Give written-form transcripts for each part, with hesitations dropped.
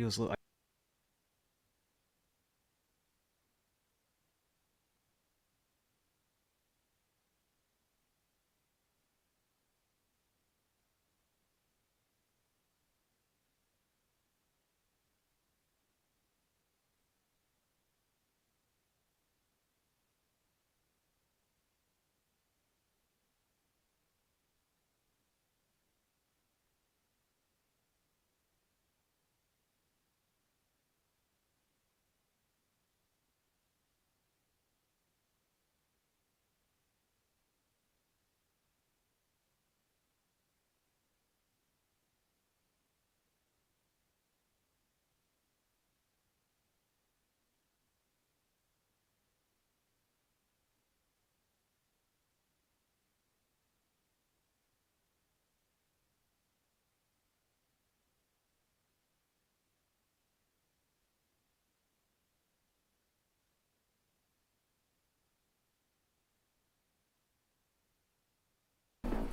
varios.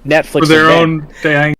Netflix for their event. own dang.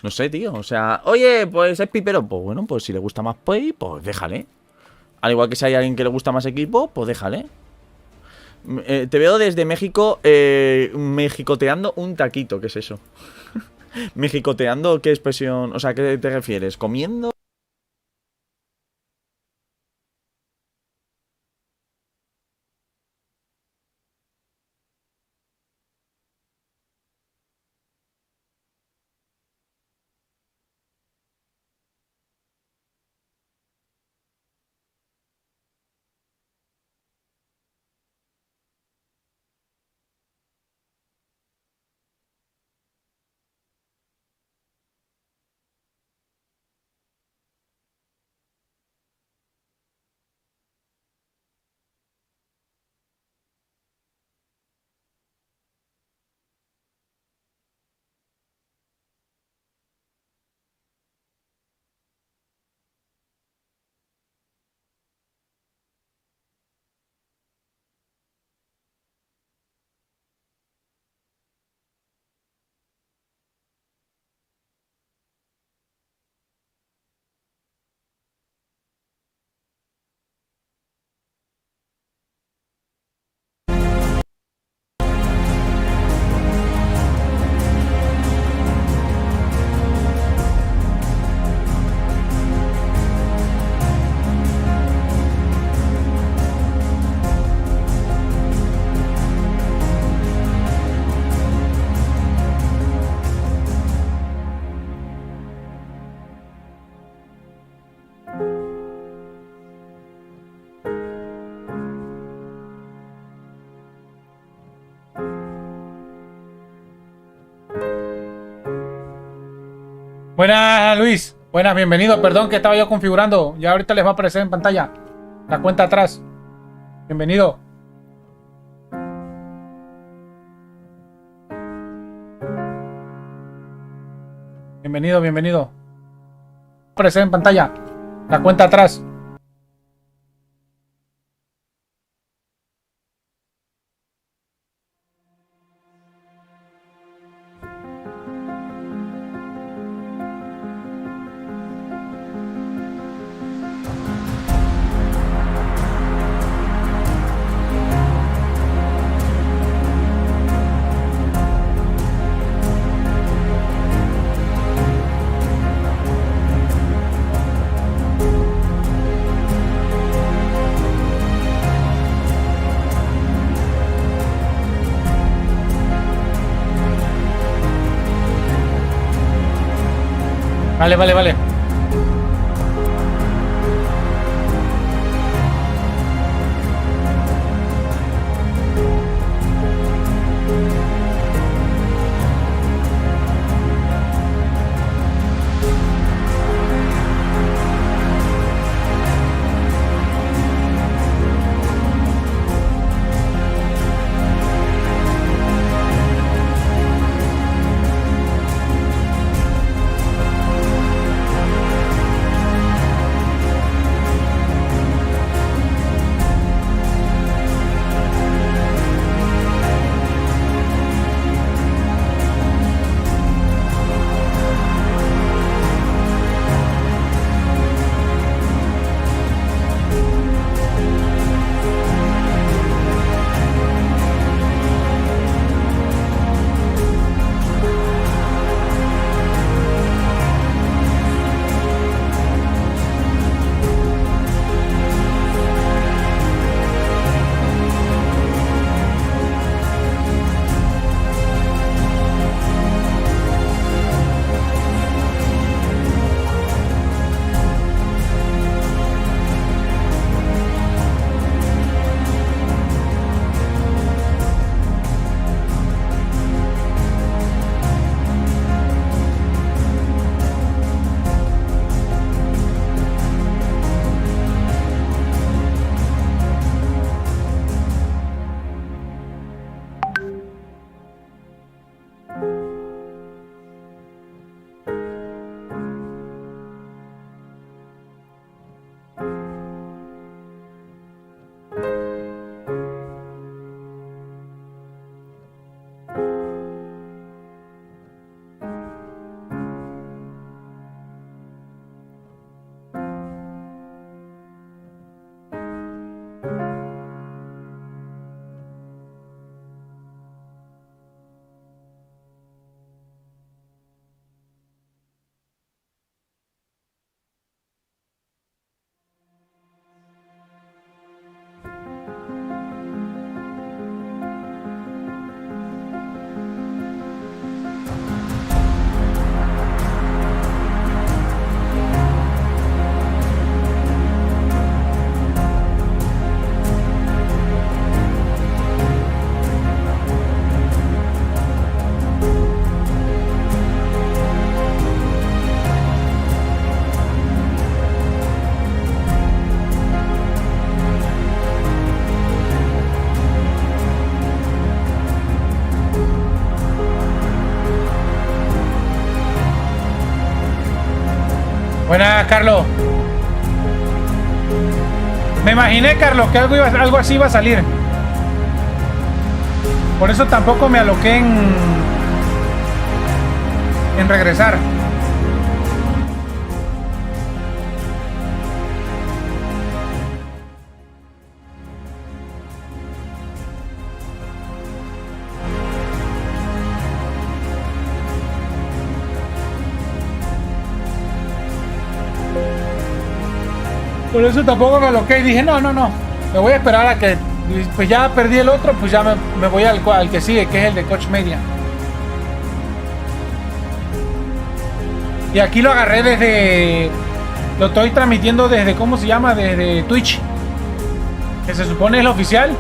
No sé, tío. O sea, oye, pues es pipero. Pues bueno, pues si le gusta más Play, pues déjale. Al igual que si hay alguien que le gusta más equipo, pues déjale. Te veo desde México mexicoteando un taquito. ¿Qué es eso? ¿Mexicoteando qué expresión? O sea, ¿qué te refieres? ¿Comiendo? Buenas, Luis. Buenas, bienvenido. Perdón que estaba yo configurando. Ya ahorita les va a aparecer en pantalla la cuenta atrás. Bienvenido. Bienvenido, bienvenido. Va a aparecer en pantalla la cuenta atrás. Vale, vale, vale. Buenas, Carlos. Me imaginé, Carlos, que algo así iba a salir. Por eso tampoco me aloqué en regresar. Por eso tampoco me aloqué y dije, no, me voy a esperar a que, pues ya perdí el otro, pues ya me voy al que sigue, que es el de Koch Media. Y aquí lo agarré desde, lo estoy transmitiendo desde, ¿cómo se llama? Desde Twitch, que se supone es el oficial.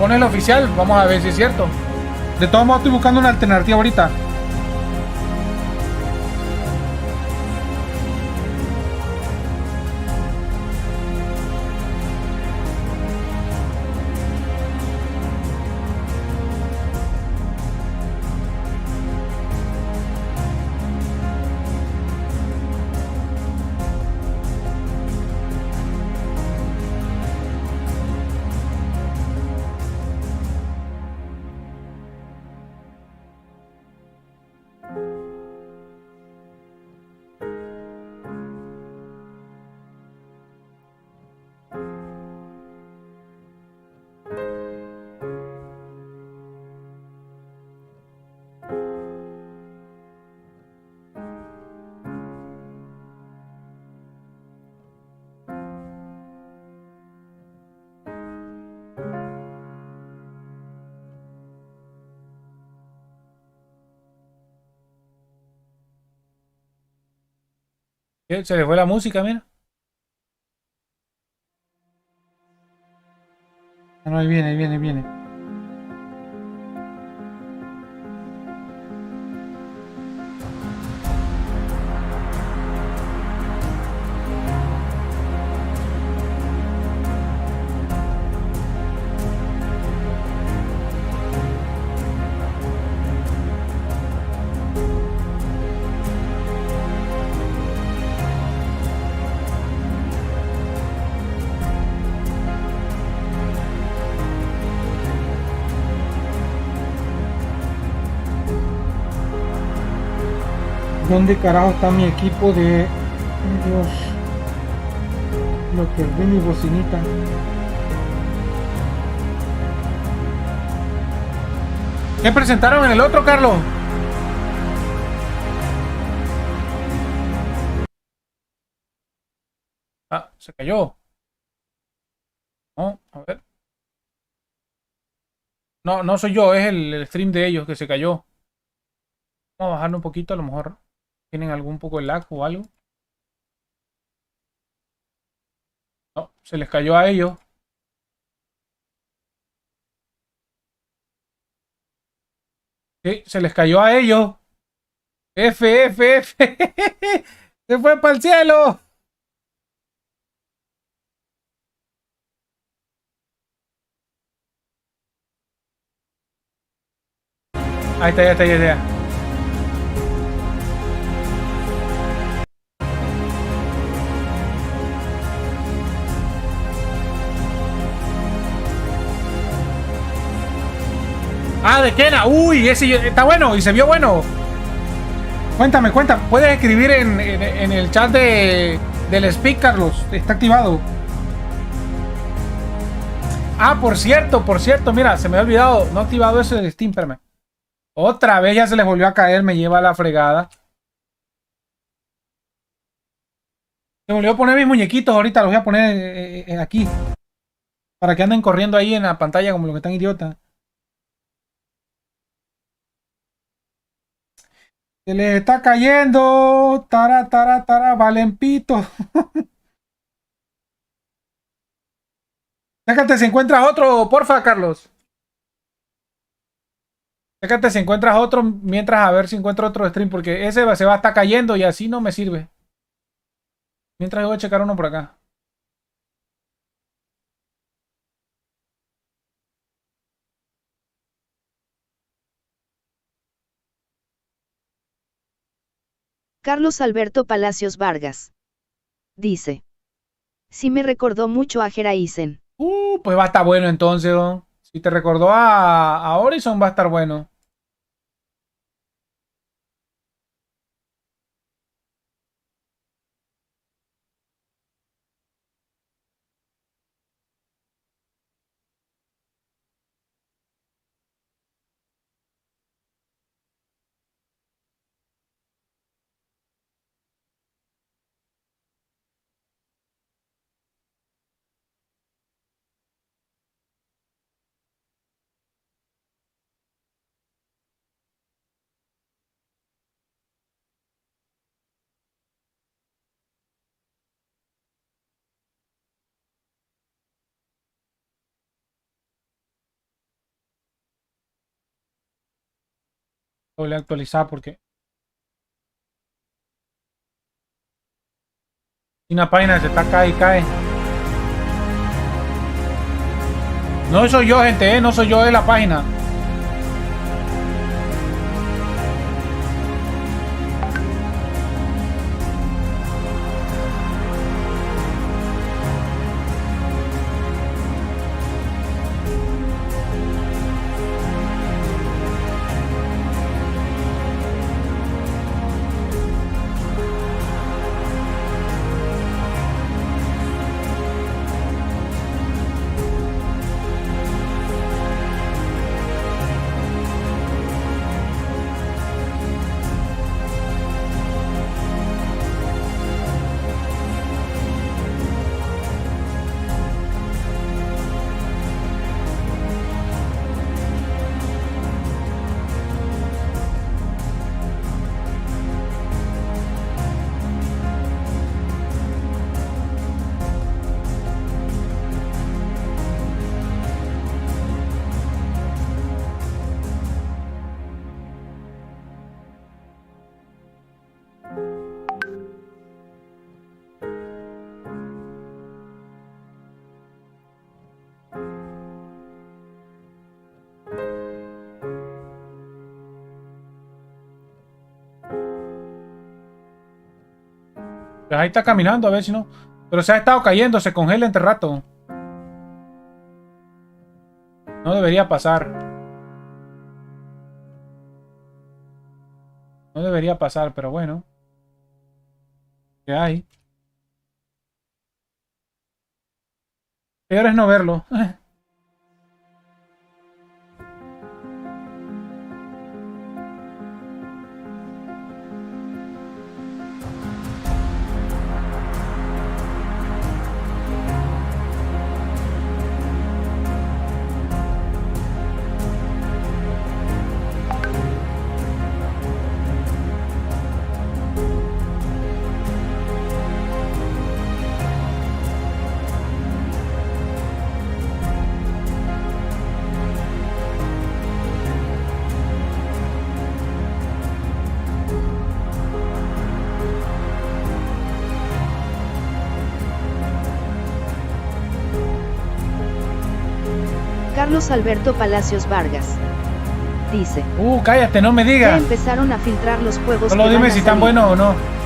pones el oficial, vamos a ver si es cierto. De todos modos estoy buscando una alternativa ahorita. Se le fue la música, mira. Ah, no, ahí viene, ahí viene, ahí viene. ¿Dónde carajo está mi equipo de... Dios. Lo perdí, mi bocinita. ¿Qué presentaron en el otro, Carlos? Ah, se cayó. No, a ver. No, no soy yo, es el stream de ellos que se cayó. Vamos a bajarlo un poquito, a lo mejor tienen algún poco de lag o algo. No, se les cayó a ellos. Sí, se les cayó a ellos. F, F, F. Se fue para el cielo. Ahí está, ya está, ya está. Ah, de Kena. Uy, ese está bueno y se vio bueno. Cuéntame, cuéntame. Puedes escribir en el chat del Speak, Carlos. Está activado. Ah, por cierto, mira, se me ha olvidado. No ha activado ese de Steam, espérame. Otra vez ya se les volvió a caer, me lleva a la fregada. Se me olvidó poner mis muñequitos ahorita, los voy a poner aquí. Para que anden corriendo ahí en la pantalla como los que están idiotas. Se les está cayendo. Tara, tara, tara, valempito. Déjate si encuentras otro, porfa, Carlos. Déjate si encuentras otro mientras a ver si encuentro otro stream, porque ese se va a estar cayendo y así no me sirve. Mientras yo voy a checar uno por acá. Carlos Alberto Palacios Vargas dice: sí me recordó mucho a Jeraisen. Pues va a estar bueno entonces, ¿no? Si te recordó a Horizon, va a estar bueno. Voy a actualizar porque... Una página se está cae y cae. No soy yo, gente, no soy yo, es la página. Pues ahí está caminando, a ver si no. Pero se ha estado cayendo, se congela entre rato. No debería pasar. No debería pasar, pero bueno. ¿Qué hay? Peor es no verlo. Carlos Alberto Palacios Vargas dice: cállate, no me ya digas. empezaron a filtrar los juegos. Solo que dime van a si están salir. buenos o no.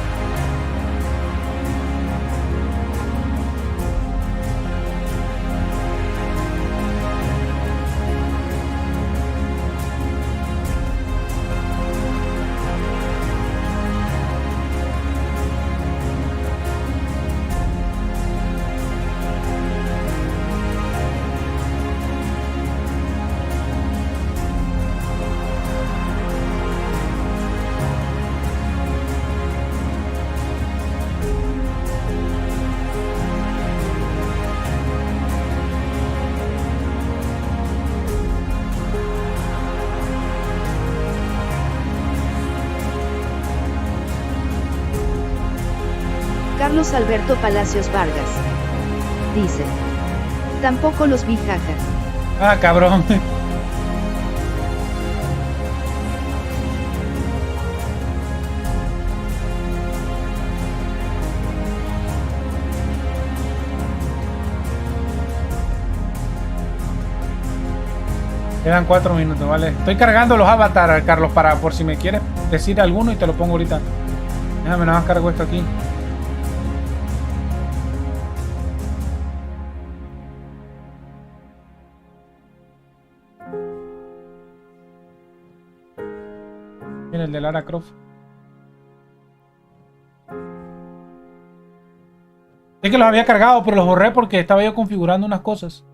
Carlos Alberto Palacios Vargas dice: tampoco los vi, jaja. Ah, cabrón. Quedan 4 minutos, ¿vale? Estoy cargando los avatares, Carlos, por si me quieres decir alguno y te lo pongo ahorita. Déjame nada más cargo esto aquí. Tiene el de Lara Croft. Es que los había cargado, pero los borré porque estaba yo configurando unas cosas.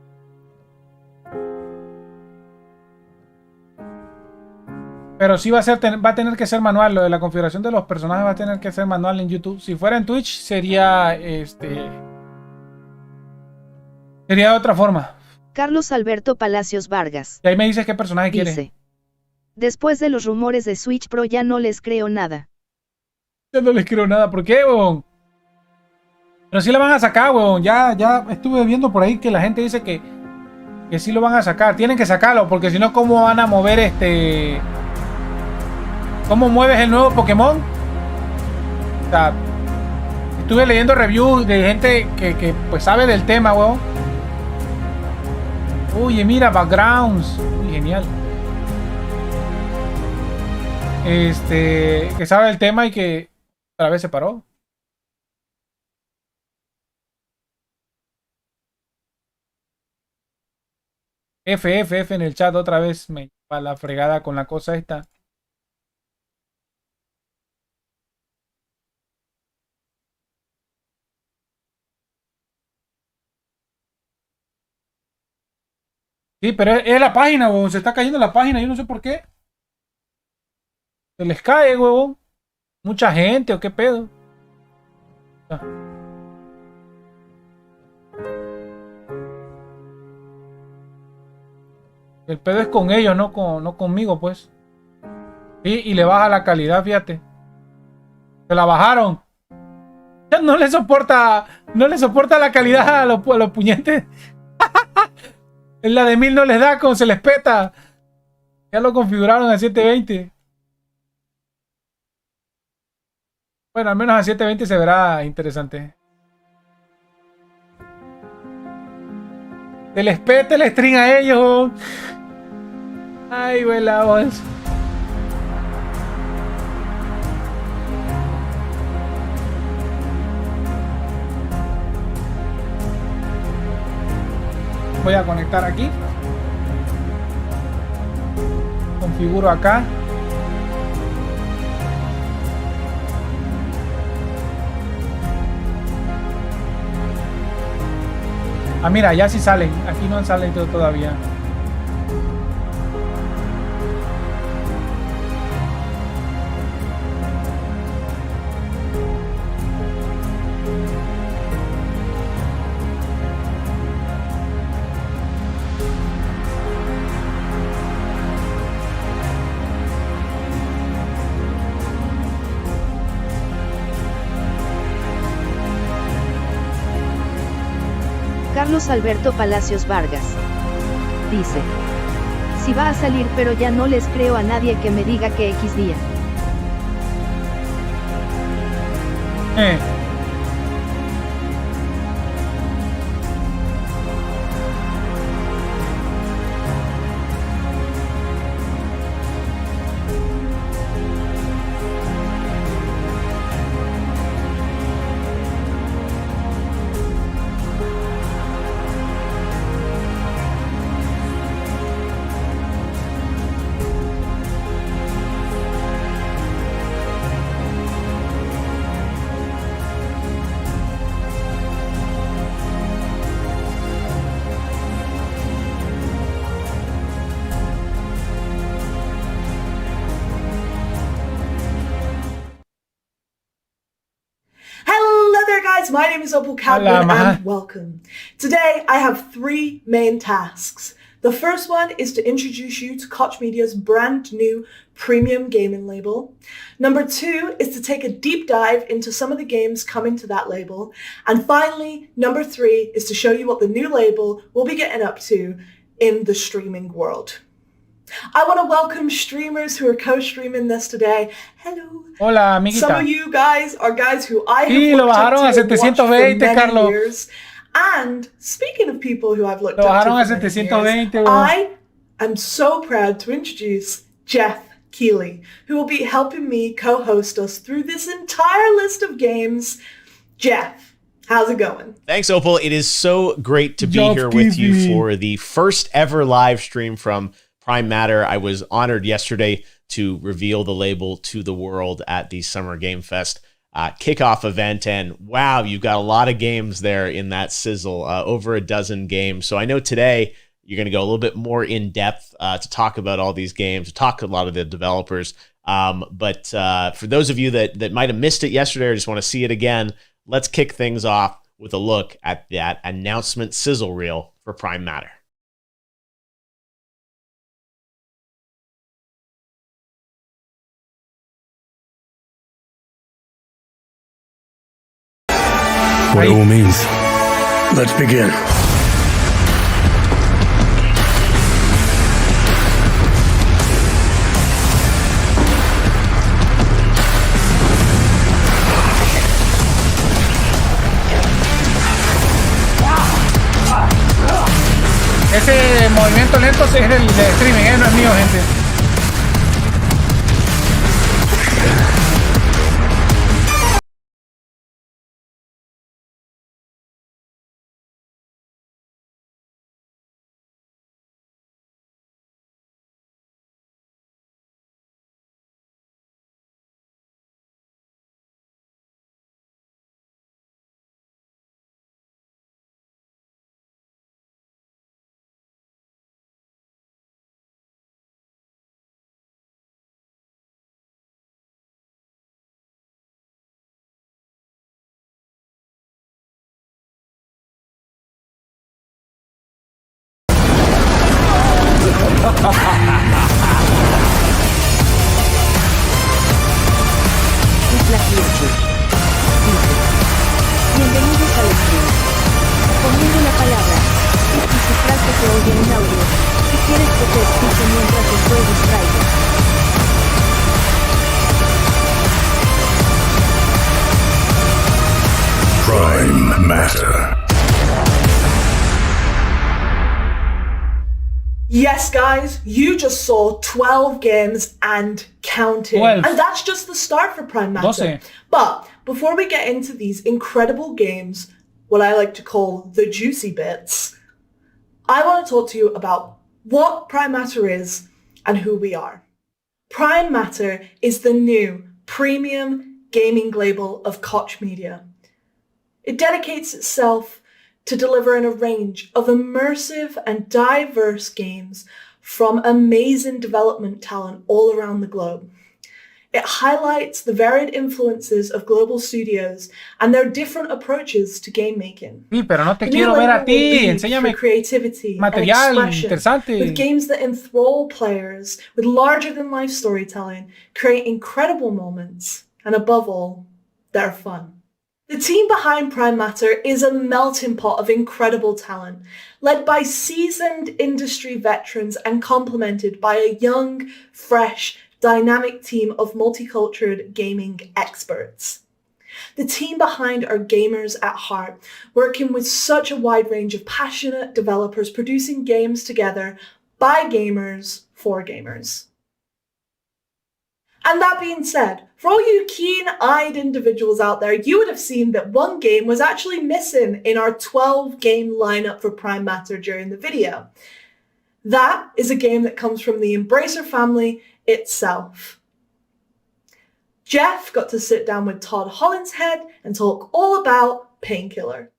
Pero sí va a tener que ser manual. Lo de la configuración de los personajes va a tener que ser manual en YouTube. Si fuera en Twitch sería sería de otra forma. Carlos Alberto Palacios Vargas Y ahí me dices qué personaje dice: quiere. después de los rumores de Switch Pro ya no les creo nada. Yo no les quiero nada. ¿Por qué, huevón? Pero sí la van a sacar, huevón. Ya estuve viendo por ahí que la gente dice que sí lo van a sacar. Tienen que sacarlo porque si no, ¿cómo van a mover ¿Cómo mueves el nuevo Pokémon? O sea, estuve leyendo reviews de gente que pues sabe del tema, weón. Uy, mira, backgrounds. Uy, genial. Que sabe del tema y que otra vez se paró. F en el chat otra vez. Me va la fregada con la cosa esta. Sí, pero es la página, huevón. Se está cayendo la página. Yo no sé por qué. Se les cae, huevón. Mucha gente o qué pedo. Ah. El pedo es con ellos, no conmigo, pues. Y le baja la calidad, fíjate. Se la bajaron. Ya no le soporta la calidad a los puñetes. En la de 1000 no les da, como se les peta. Ya lo configuraron a 720. Bueno, al menos a 720 se verá interesante. Se les peta el string a ellos. Ay, güey, la voz. Voy a conectar aquí. Configuro acá. Ah, mira, ya sí salen. Aquí no han salido todavía. Carlos Alberto Palacios Vargas dice: si va a salir, pero ya no les creo a nadie que me diga que X día. My name is Opal Cadwin and welcome. Today I have 3 main tasks. The first one is to introduce you to Koch Media's brand new premium gaming label. Number 2 is to take a deep dive into some of the games coming to that label. And finally, number 3 is to show you what the new label will be getting up to in the streaming world. I want to welcome streamers who are co-streaming this today. Hello. Hola, amiguita. Some of you guys are guys who I have sí, looked up to and watched for many Carlos. years. And speaking of people who I've looked lo up to bajaron for a many 720, years, I am so proud to introduce Jeff Keighley, who will be helping me co-host us through this entire list of games. Jeff, how's it going? Thanks, Opal. It is so great to be here with you for the first ever live stream from Prime Matter. I was honored yesterday to reveal the label to the world at the Summer Game Fest kickoff event. And wow, you've got a lot of games there in that sizzle, over a dozen games. So I know today you're going to go a little bit more in depth to talk about all these games, to talk to a lot of the developers. But for those of you that might have missed it yesterday or just want to see it again, let's kick things off with a look at that announcement sizzle reel for Prime Matter. By all means, let's begin. movimiento lento es el de streaming, no es mío, gente. Bienvenidos al stream. Poniendo la palabra y su frase se oye en audio. Si quieres que te escuche mientras estoy distraído. Prime Matter. Yes, guys, you just saw 12 games and counting. 12. And that's just the start for Prime Matter. 12. But before we get into these incredible games, what I like to call the juicy bits, I want to talk to you about what Prime Matter is and who we are. Prime Matter is the new premium gaming label of Koch Media. It dedicates itself to delivering a range of immersive and diverse games from amazing development talent all around the globe. It highlights the varied influences of global studios and their different approaches to game making. Sí, pero no te The quiero new ver a label ti. will lead Enséñame through creativity and material expression, interesante. with games that enthrall players with larger-than-life storytelling, create incredible moments, and above all, they're fun. The team behind Prime Matter is a melting pot of incredible talent, led by seasoned industry veterans and complemented by a young, fresh, dynamic team of multicultural gaming experts. The team behind are gamers at heart, working with such a wide range of passionate developers producing games together by gamers for gamers. And that being said, for all you keen-eyed individuals out there, you would have seen that one game was actually missing in our 12-game lineup for Prime Matter during the video. That is a game that comes from the Embracer family itself. Jeff got to sit down with Todd Hollinshead and talk all about Painkiller.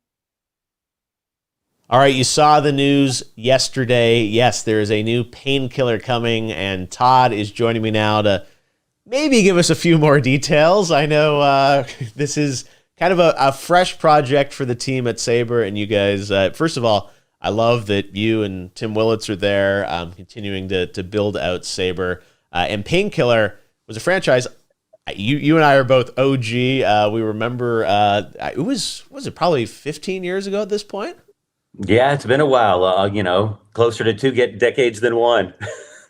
All right, you saw the news yesterday. Yes, there is a new Painkiller coming, and Todd is joining me now to maybe give us a few more details. I know this is kind of a fresh project for the team at Saber, and you guys, first of all, I love that you and Tim Willits are there, continuing to build out Saber. And Painkiller was a franchise. You and I are both OG. We remember it was it probably 15 years ago at this point? Yeah, it's been a while. Closer to two decades than one.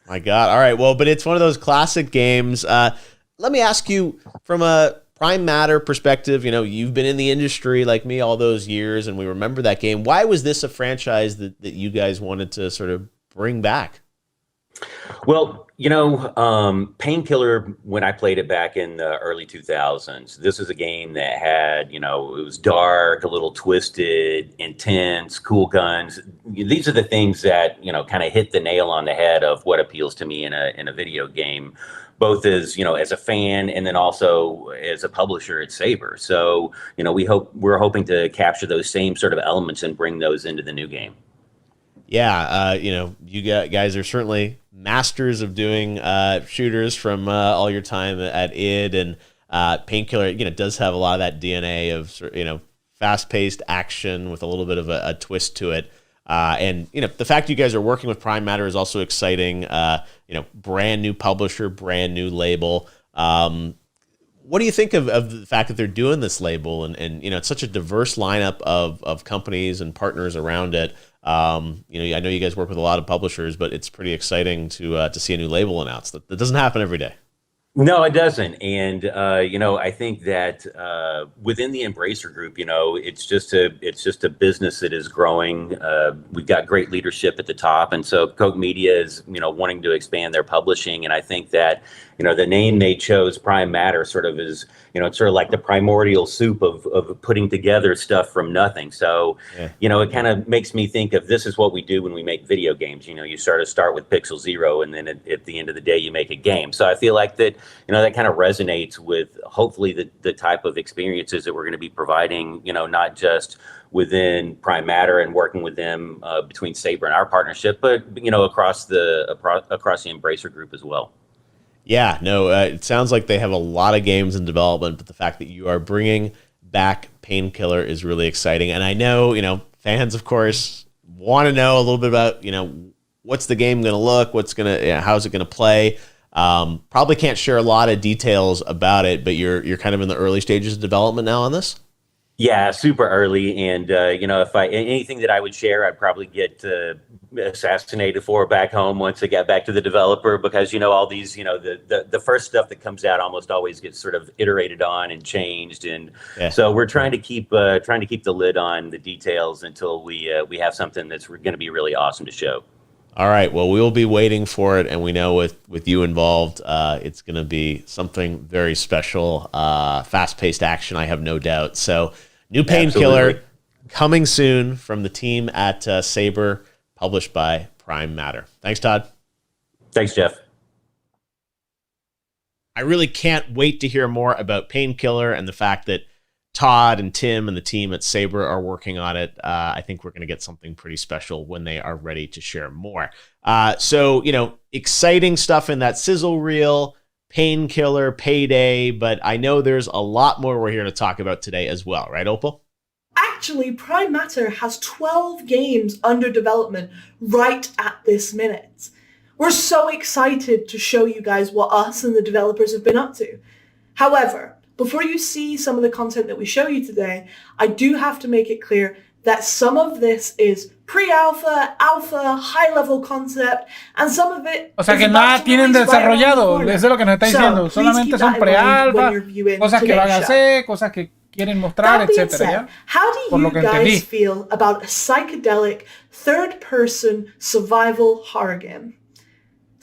My God. All right. Well, but it's one of those classic games. Let me ask you, from a Prime Matter perspective, you've been in the industry like me all those years, and we remember that game. Why was this a franchise that you guys wanted to sort of bring back? Well, Painkiller, when I played it back in the early 2000s, this is a game that had, it was dark, a little twisted, intense, cool guns. These are the things that, kind of hit the nail on the head of what appeals to me in a video game, both as, as a fan and then also as a publisher at Saber. So, we're hoping to capture those same sort of elements and bring those into the new game. Yeah, you guys are certainly masters of doing shooters from all your time at id, and Painkiller, does have a lot of that DNA of fast-paced action with a little bit of a twist to it. And the fact you guys are working with Prime Matter is also exciting. Brand new publisher, brand new label. What do you think of the fact that they're doing this label, and it's such a diverse lineup of companies and partners around it? I know you guys work with a lot of publishers, but it's pretty exciting to see a new label announced. That doesn't happen every day. No, it doesn't. And I think that within the Embracer Group, it's just a business that is growing. We've got great leadership at the top, and so Koch Media is wanting to expand their publishing. And I think that the name they chose, Prime Matter, sort of is it's sort of like the primordial soup of putting together stuff from nothing. So it kind of makes me think of this is what we do when we make video games. You start with Pixel Zero, and then at the end of the day, you make a game. So I feel like that. That kind of resonates with hopefully the type of experiences that we're going to be providing, not just within Prime Matter and working with them between Saber and our partnership, but, across the Embracer Group as well. Yeah, no, it sounds like they have a lot of games in development, but the fact that you are bringing back Painkiller is really exciting. And I know, fans, of course, want to know a little bit about, what's the game going to look, how's it going to play. Probably can't share a lot of details about it, but you're kind of in the early stages of development now on this. Yeah, super early, and if anything that I would share, I'd probably get assassinated for back home once I got back to the developer, because all these the first stuff that comes out almost always gets sort of iterated on and changed, and so we're trying to keep the lid on the details until we have something that's going to be really awesome to show. All right. Well, we'll be waiting for it, and we know with you involved, it's going to be something very special, fast-paced action, I have no doubt. So, new Painkiller coming soon from the team at Saber, published by Prime Matter. Thanks, Todd. Thanks, Jeff. I really can't wait to hear more about Painkiller and the fact that Todd and Tim and the team at Saber are working on it. I think we're going to get something pretty special when they are ready to share more. So, exciting stuff in that sizzle reel, Painkiller, Payday, but I know there's a lot more we're here to talk about today as well, right, Opal? Actually, Prime Matter has 12 games under development right at this minute. We're so excited to show you guys what us and the developers have been up to. However, before you see some of the content that we show you today, I do have to make it clear that some of this is pre-alpha, alpha, high-level concept, and some of it O sea que nada tienen desarrollado, eso es lo que nos está diciendo. Solamente son pre-alfa, cosas que van a hacer, cosas que quieren mostrar, etcétera. How do you guys feel about a psychedelic third-person survival horror game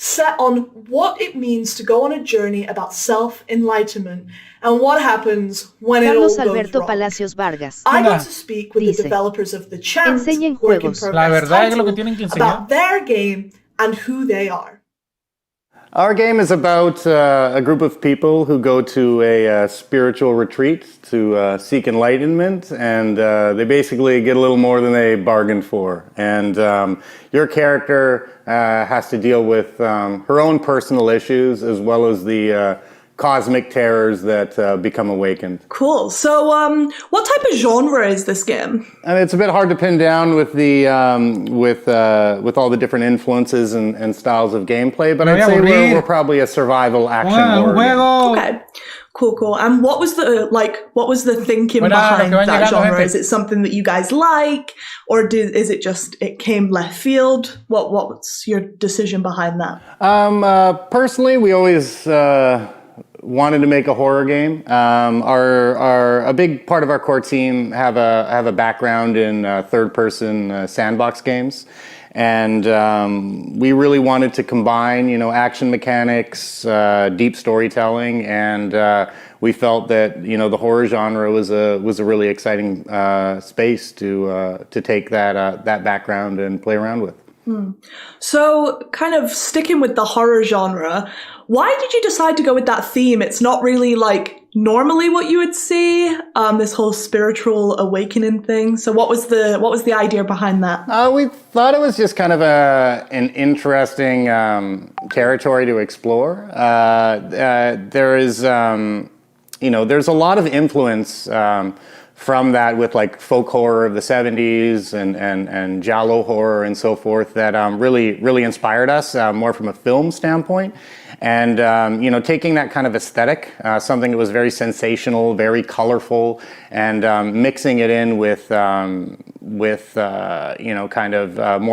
set on what it means to go on a journey about self-enlightenment and what happens when it all goes Alberto wrong? Palacios Vargas. I got to speak with the developers of the Chant Work in Progress title about their game and who they are. Our game is about a group of people who go to a spiritual retreat to seek enlightenment, and they basically get a little more than they bargained for. And your character has to deal with her own personal issues as well as the cosmic terrors that become awakened. Cool. So, what type of genre is this game? And it's a bit hard to pin down with the with all the different influences and styles of gameplay, but I'd say we're probably a survival action horror. Okay. Cool. And what was the thinking behind that genre? Is it something that you guys like, or is it just it came left field? What's your decision behind that? Personally, we always wanted to make a horror game. A big part of our core team have a background in third-person sandbox games, and we really wanted to combine, action mechanics, deep storytelling, and we felt that the horror genre was a really exciting space to take that background and play around with. So, kind of sticking with the horror genre, why did you decide to go with that theme? It's not really like normally what you would see, this whole spiritual awakening thing. So what was the idea behind that? We thought it was just kind of an interesting territory to explore. There is, there's a lot of influence from that with like folk horror of the 70s and giallo horror and so forth that really inspired us more from a film standpoint. And taking that kind of aesthetic, something that was very sensational, very colorful, and mixing it in with more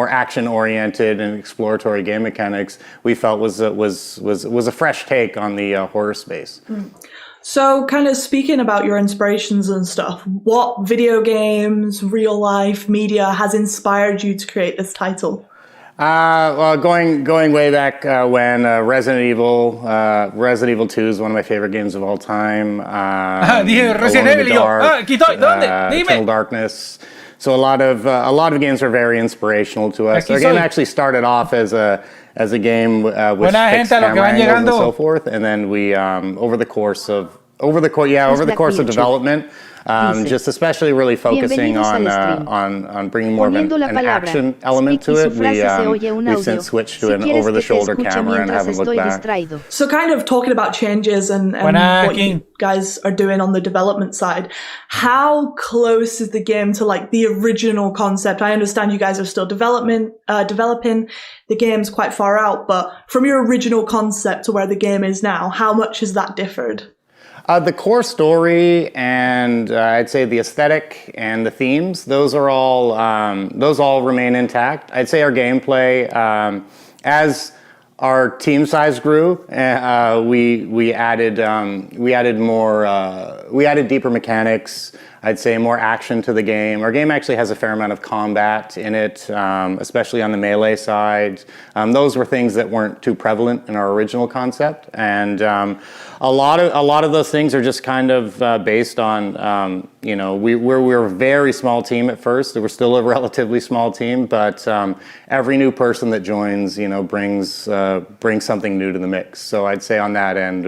action-oriented and exploratory game mechanics, we felt was a fresh take on the horror space. So kind of speaking about your inspirations and stuff, what video games, real life media has inspired you to create this title? Well, going way back when Resident Evil 2 is one of my favorite games of all time. Resident Evil, Eternal Darkness. So a lot of games are very inspirational to us. Our game actually started off as a game with fixed camera angles and so forth, and then we over the course of development. Just especially really focusing on bringing more of an action element to it. We've since switched to an over-the-shoulder camera and haven't looked back. So kind of talking about changes and what you guys are doing on the development side, how close is the game to like the original concept? I understand you guys are still developing the game's quite far out, but from your original concept to where the game is now, how much has that differed? The core story and I'd say the aesthetic and the themes, those all remain intact. I'd say our gameplay, as our team size grew, we added deeper mechanics. I'd say more action to the game. Our game actually has a fair amount of combat in it, especially on the melee side. Those were things that weren't too prevalent in our original concept, and a lot of those things are just kind of based on we're a very small team at first. We're still a relatively small team, but every new person that joins, brings something new to the mix. So I'd say on that end,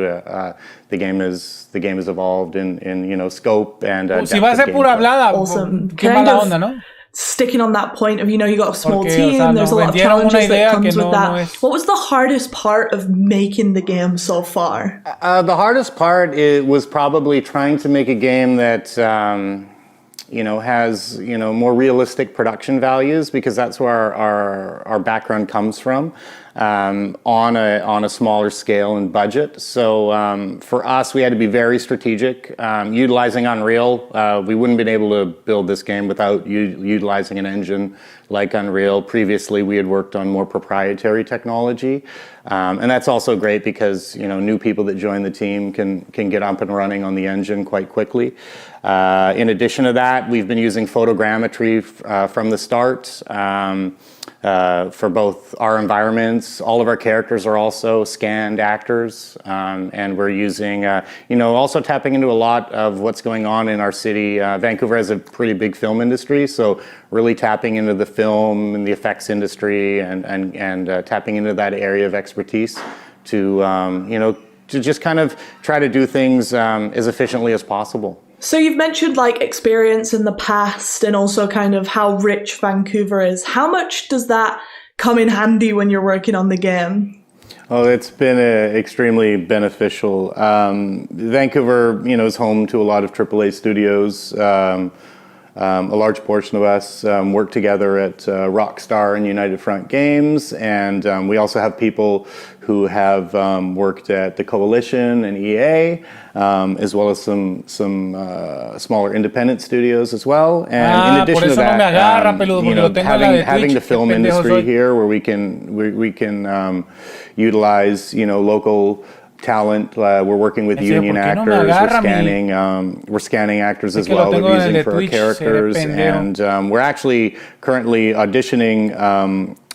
the game has evolved in scope and si va a ser pura hablada, awesome. Qué mala onda, ¿no? Sticking on that point of, you got a small team, there's a lot of challenges that comes with that. What was the hardest part of making the game so far? The hardest part was probably trying to make a game that has more realistic production values, because that's where our background comes from, on a smaller scale and budget. So for us, we had to be very strategic, utilizing Unreal. We wouldn't have been able to build this game without utilizing an engine like Unreal. Previously, we had worked on more proprietary technology, and that's also great because new people that join the team can get up and running on the engine quite quickly. In addition to that, we've been using photogrammetry from the start for both our environments. All of our characters are also scanned actors, and we're using, also tapping into a lot of what's going on in our city. Vancouver has a pretty big film industry, so really tapping into the film and the effects industry and tapping into that area of expertise to just kind of try to do things as efficiently as possible. So you've mentioned experience in the past and also kind of how rich Vancouver is. How much does that come in handy when you're working on the game? Oh, it's been extremely beneficial. Vancouver, is home to a lot of AAA studios. A large portion of us work together at Rockstar and United Front Games, and we also have people who have worked at the Coalition and EA, as well as some smaller independent studios as well. And in addition to that, having the film industry here, where we can utilize local talent. We're working with union actors. We're scanning actors as well. We're using for our characters, and we're actually currently auditioning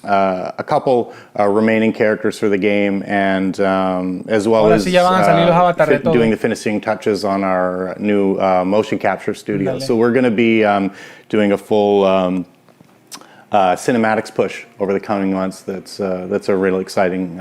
a couple remaining characters for the game, and as well as doing the finishing touches on our new motion capture studio. So we're going to be doing a full cinematics push over the coming months. That's a really exciting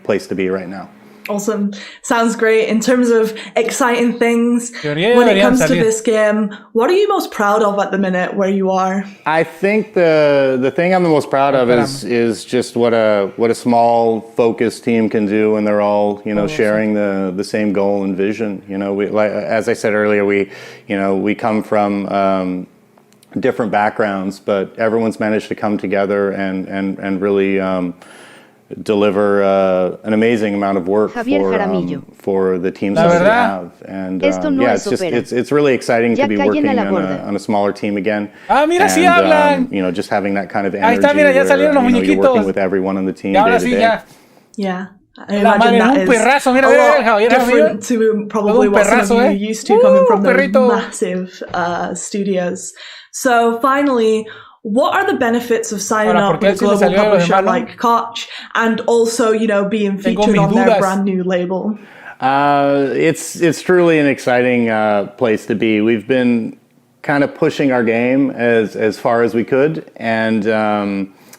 place to be right now. Awesome. Sounds great. In terms of exciting things, when it comes to this game, what are you most proud of at the minute where you are? I think the thing I'm the most proud of is just what a small focused team can do when they're all, sharing the same goal and vision. As I said earlier, we come from different backgrounds, but everyone's managed to come together and really deliver an amazing amount of work for the teams that we have, and it's really exciting to be working on a smaller team again. And, just having that kind of energy where you're working with everyone on the team day to day. Yeah. I imagine that is a lot different to probably what some of you used to coming from the massive studios. So finally, what are the benefits of signing up with a global publisher like Koch and also, being featured on their brand new label? It's truly an exciting place to be. We've been kind of pushing our game as far as we could, and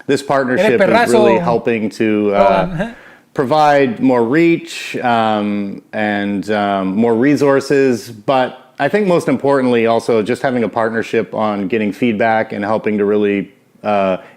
this partnership is really helping to provide more reach and more resources, but I think most importantly also just having a partnership on getting feedback and helping to really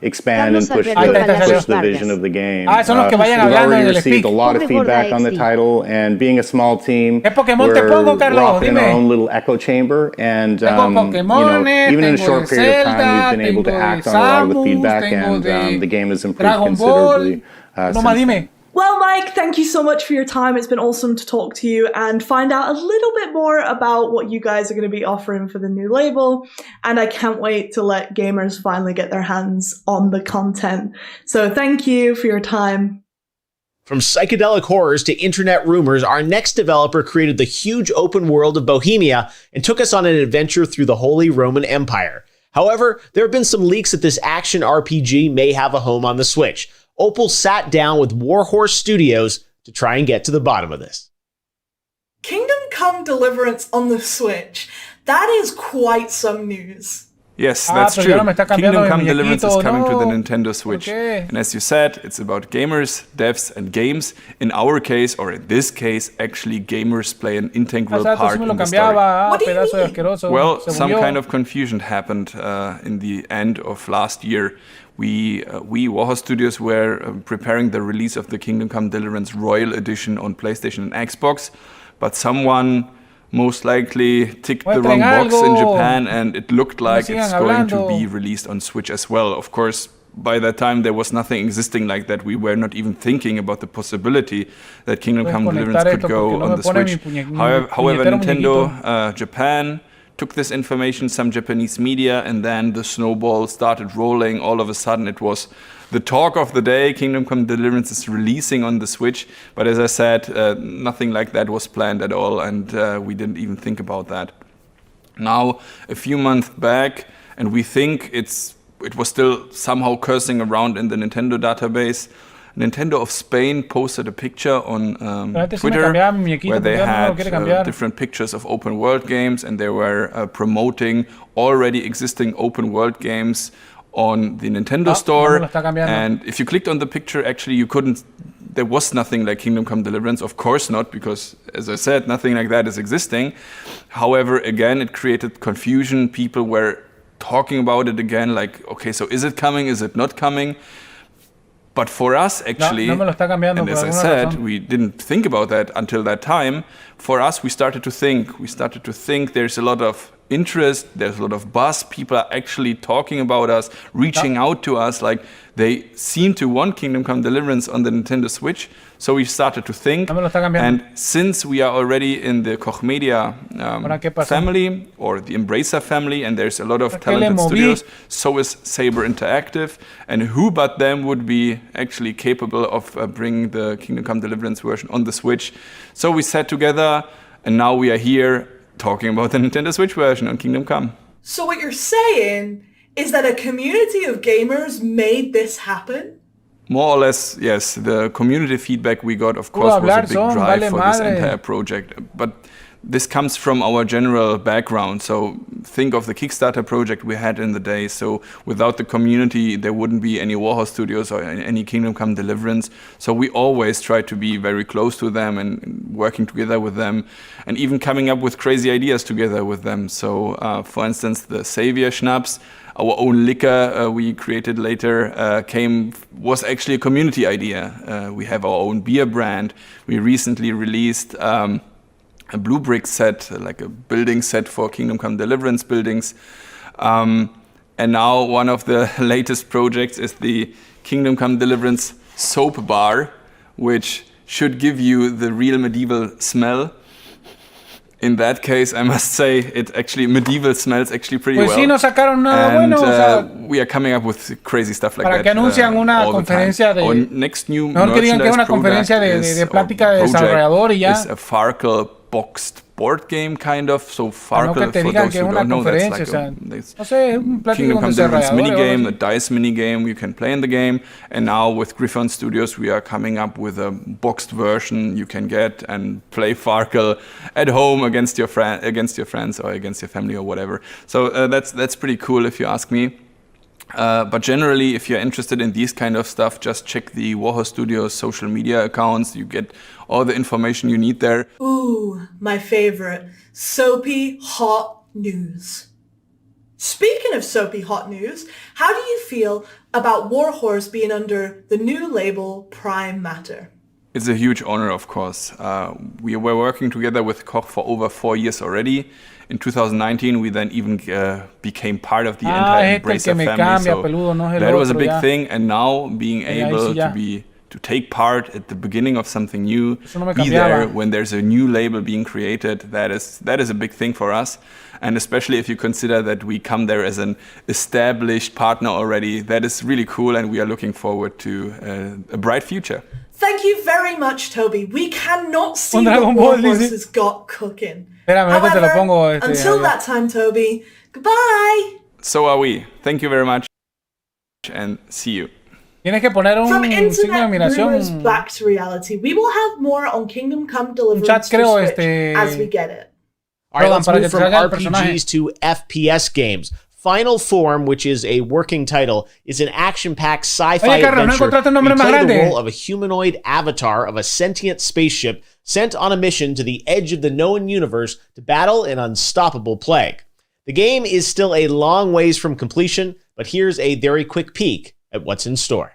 expand and push the vision of the game. We've already received a lot of feedback on the title, and being a small team, we're locked in our own little echo chamber, and even in a short period of time we've been able to act on a lot of the feedback, and the game has improved considerably since then. Well, Mike, thank you so much for your time. It's been awesome to talk to you and find out a little bit more about what you guys are going to be offering for the new label. And I can't wait to let gamers finally get their hands on the content. So thank you for your time. From psychedelic horrors to internet rumors, our next developer created the huge open world of Bohemia and took us on an adventure through the Holy Roman Empire. However, there have been some leaks that this action RPG may have a home on the Switch. Opal sat down with Warhorse Studios to try and get to the bottom of this. Kingdom Come Deliverance on the Switch. That is quite some news. Yes, that's true. Kingdom Come Deliverance is coming to the Nintendo Switch. And as you said, it's about gamers, devs, and games. In our case, or in this case, actually gamers play an integral part in the story. What do you mean? Well, some kind of confusion happened in the end of last year. We Warhorse Studios were preparing the release of the Kingdom Come Deliverance Royal Edition on PlayStation and Xbox, but someone most likely ticked the wrong box in Japan, and it looked like it's going to be released on Switch as well. Of course, by that time there was nothing existing like that. We were not even thinking about the possibility that Kingdom Come Deliverance could go on the Switch. However, Nintendo Japan took this information, some Japanese media, and then the snowball started rolling. All of a sudden it was the talk of the day. Kingdom Come Deliverance is releasing on the Switch, but as I said, nothing like that was planned at all, and we didn't even think about that. Now, a few months back, and we think it was still somehow cursing around in the Nintendo database, Nintendo of Spain posted a picture on Twitter where they had different pictures of open world games, and they were promoting already existing open world games on the Nintendo store. And if you clicked on the picture, actually there was nothing like Kingdom Come Deliverance, of course not, because as I said, nothing like that is existing. However, again, it created confusion. People were talking about it again, like, okay, so is it coming, is it not coming? But for us, actually, and as I said, we didn't think about that until that time. For us, we started to think there's a lot of interest, there's a lot of buzz. People are actually talking about us, reaching out to us, like they seem to want Kingdom Come Deliverance on the Nintendo Switch. So we started to think, and since we are already in the Koch Media family, or the Embracer family, and there's a lot of talented studios, so is Saber Interactive, and who but them would be actually capable of bringing the Kingdom Come Deliverance version on the Switch. So we sat together, and now we are here talking about the Nintendo Switch version on Kingdom Come. So what you're saying is that a community of gamers made this happen? More or less, yes. The community feedback we got, of course, was a big drive for this entire project. But this comes from our general background. So think of the Kickstarter project we had in the day. So without the community, there wouldn't be any Warhorse Studios or any Kingdom Come Deliverance. So we always try to be very close to them and working together with them, and even coming up with crazy ideas together with them. So for instance, the Savior Schnapps, our own liquor we created later, was actually a community idea. We have our own beer brand. We recently released a blue brick set, like a building set for Kingdom Come Deliverance buildings. And now one of the latest projects is the Kingdom Come Deliverance soap bar, which should give you the real medieval smell. In that case, I must say, medieval smells actually pretty well. Sí, no sacaron nada and bueno, o sea, we are coming up with crazy stuff like para that. Que anuncian una all conferencia the time. de. Our next new Mejor que digan que es una conferencia de plática de desarrollador y ya. Is a Farkle boxed board game, kind of. So Farkle, no que for those who don't know, that's like no sé, un Kingdom Come Deliverance minigame, a dice minigame you can play in the game. And now with Griffon Studios, we are coming up with a boxed version you can get and play Farkle at home against your friends or against your family or whatever. So that's pretty cool if you ask me. But generally, if you're interested in these kind of stuff, just check the Warhorse Studios social media accounts. You get all the information you need there. Ooh, my favorite. Soapy hot news. Speaking of soapy hot news, how do you feel about Warhorse being under the new label Prime Matter? It's a huge honor, of course. We were working together with Koch for over 4 years already. In 2019, we then even became part of the entire Embracer family. So that was a big thing. And now being able to take part at the beginning of something new, be there when there's a new label being created, that is a big thing for us. And especially if you consider that we come there as an established partner already, that is really cool, and we are looking forward to a bright future. Thank you very much, Toby. We cannot see what Warhorse has got cooking. However, until that time, Toby, goodbye. So are we. Thank you very much, and see you. Tienes que poner un From signo de internet rumors admiración. back to reality, we will have more on Kingdom Come Deliverance for Switch as we get it. All right, let's move from RPGs to FPS games. Final Form, which is a working title, is an action-packed sci-fi adventure. You play the role of a humanoid avatar of a sentient spaceship sent on a mission to the edge of the known universe to battle an unstoppable plague. The game is still a long ways from completion, but here's a very quick peek at what's in store.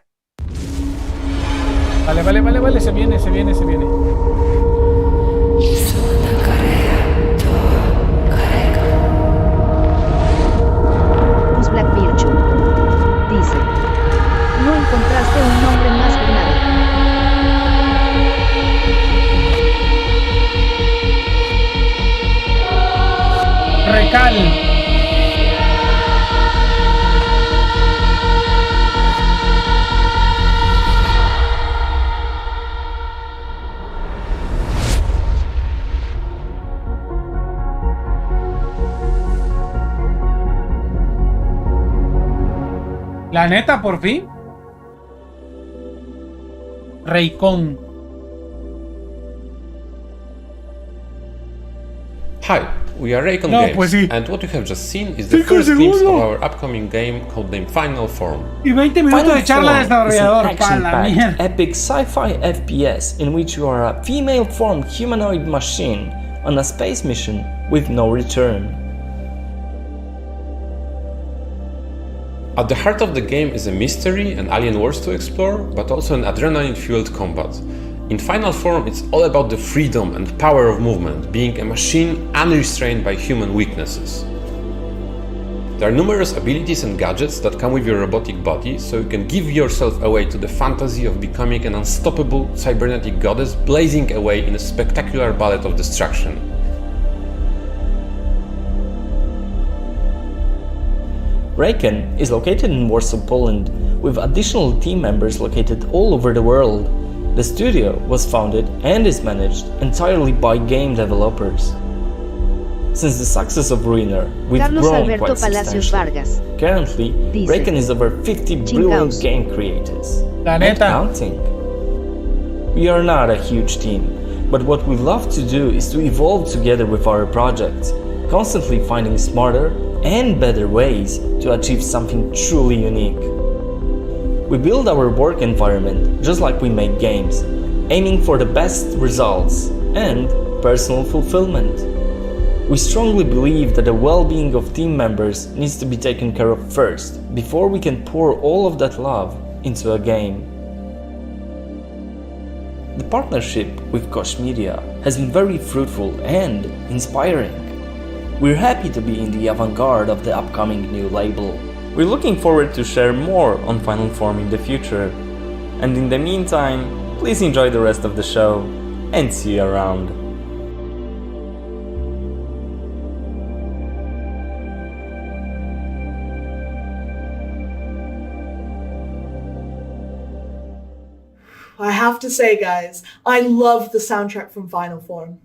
Vale, se viene. Black Virtue dice: no encontraste un nombre más venado. Recal. La neta, por fin. Raycon. Hi, we are Raycon Games, pues sí. and what you have just seen is the first glimpse of our upcoming game called the Final Form. Y 20 minutos de charla de desarrollador. Para la mierda. Epic sci-fi FPS in which you are a female-formed humanoid machine on a space mission with no return. At the heart of the game is a mystery and alien worlds to explore, but also an adrenaline-fueled combat. In Final Form, it's all about the freedom and power of movement, being a machine unrestrained by human weaknesses. There are numerous abilities and gadgets that come with your robotic body, so you can give yourself away to the fantasy of becoming an unstoppable cybernetic goddess blazing away in a spectacular ballet of destruction. Raycon is located in Warsaw, Poland, with additional team members located all over the world. The studio was founded and is managed entirely by game developers. Since the success of Ruiner, we've grown quite substantially. Currently, Raycon is over 50 brilliant game creators. And counting. We are not a huge team. But what we love to do is to evolve together with our projects, constantly finding smarter and better ways to achieve something truly unique. We build our work environment just like we make games, aiming for the best results and personal fulfillment. We strongly believe that the well-being of team members needs to be taken care of first, before we can pour all of that love into a game. The partnership with Koch Media has been very fruitful and inspiring. We're happy to be in the avant-garde of the upcoming new label. We're looking forward to share more on Final Form in the future. And in the meantime, please enjoy the rest of the show and see you around. I have to say, guys, I love the soundtrack from Final Form.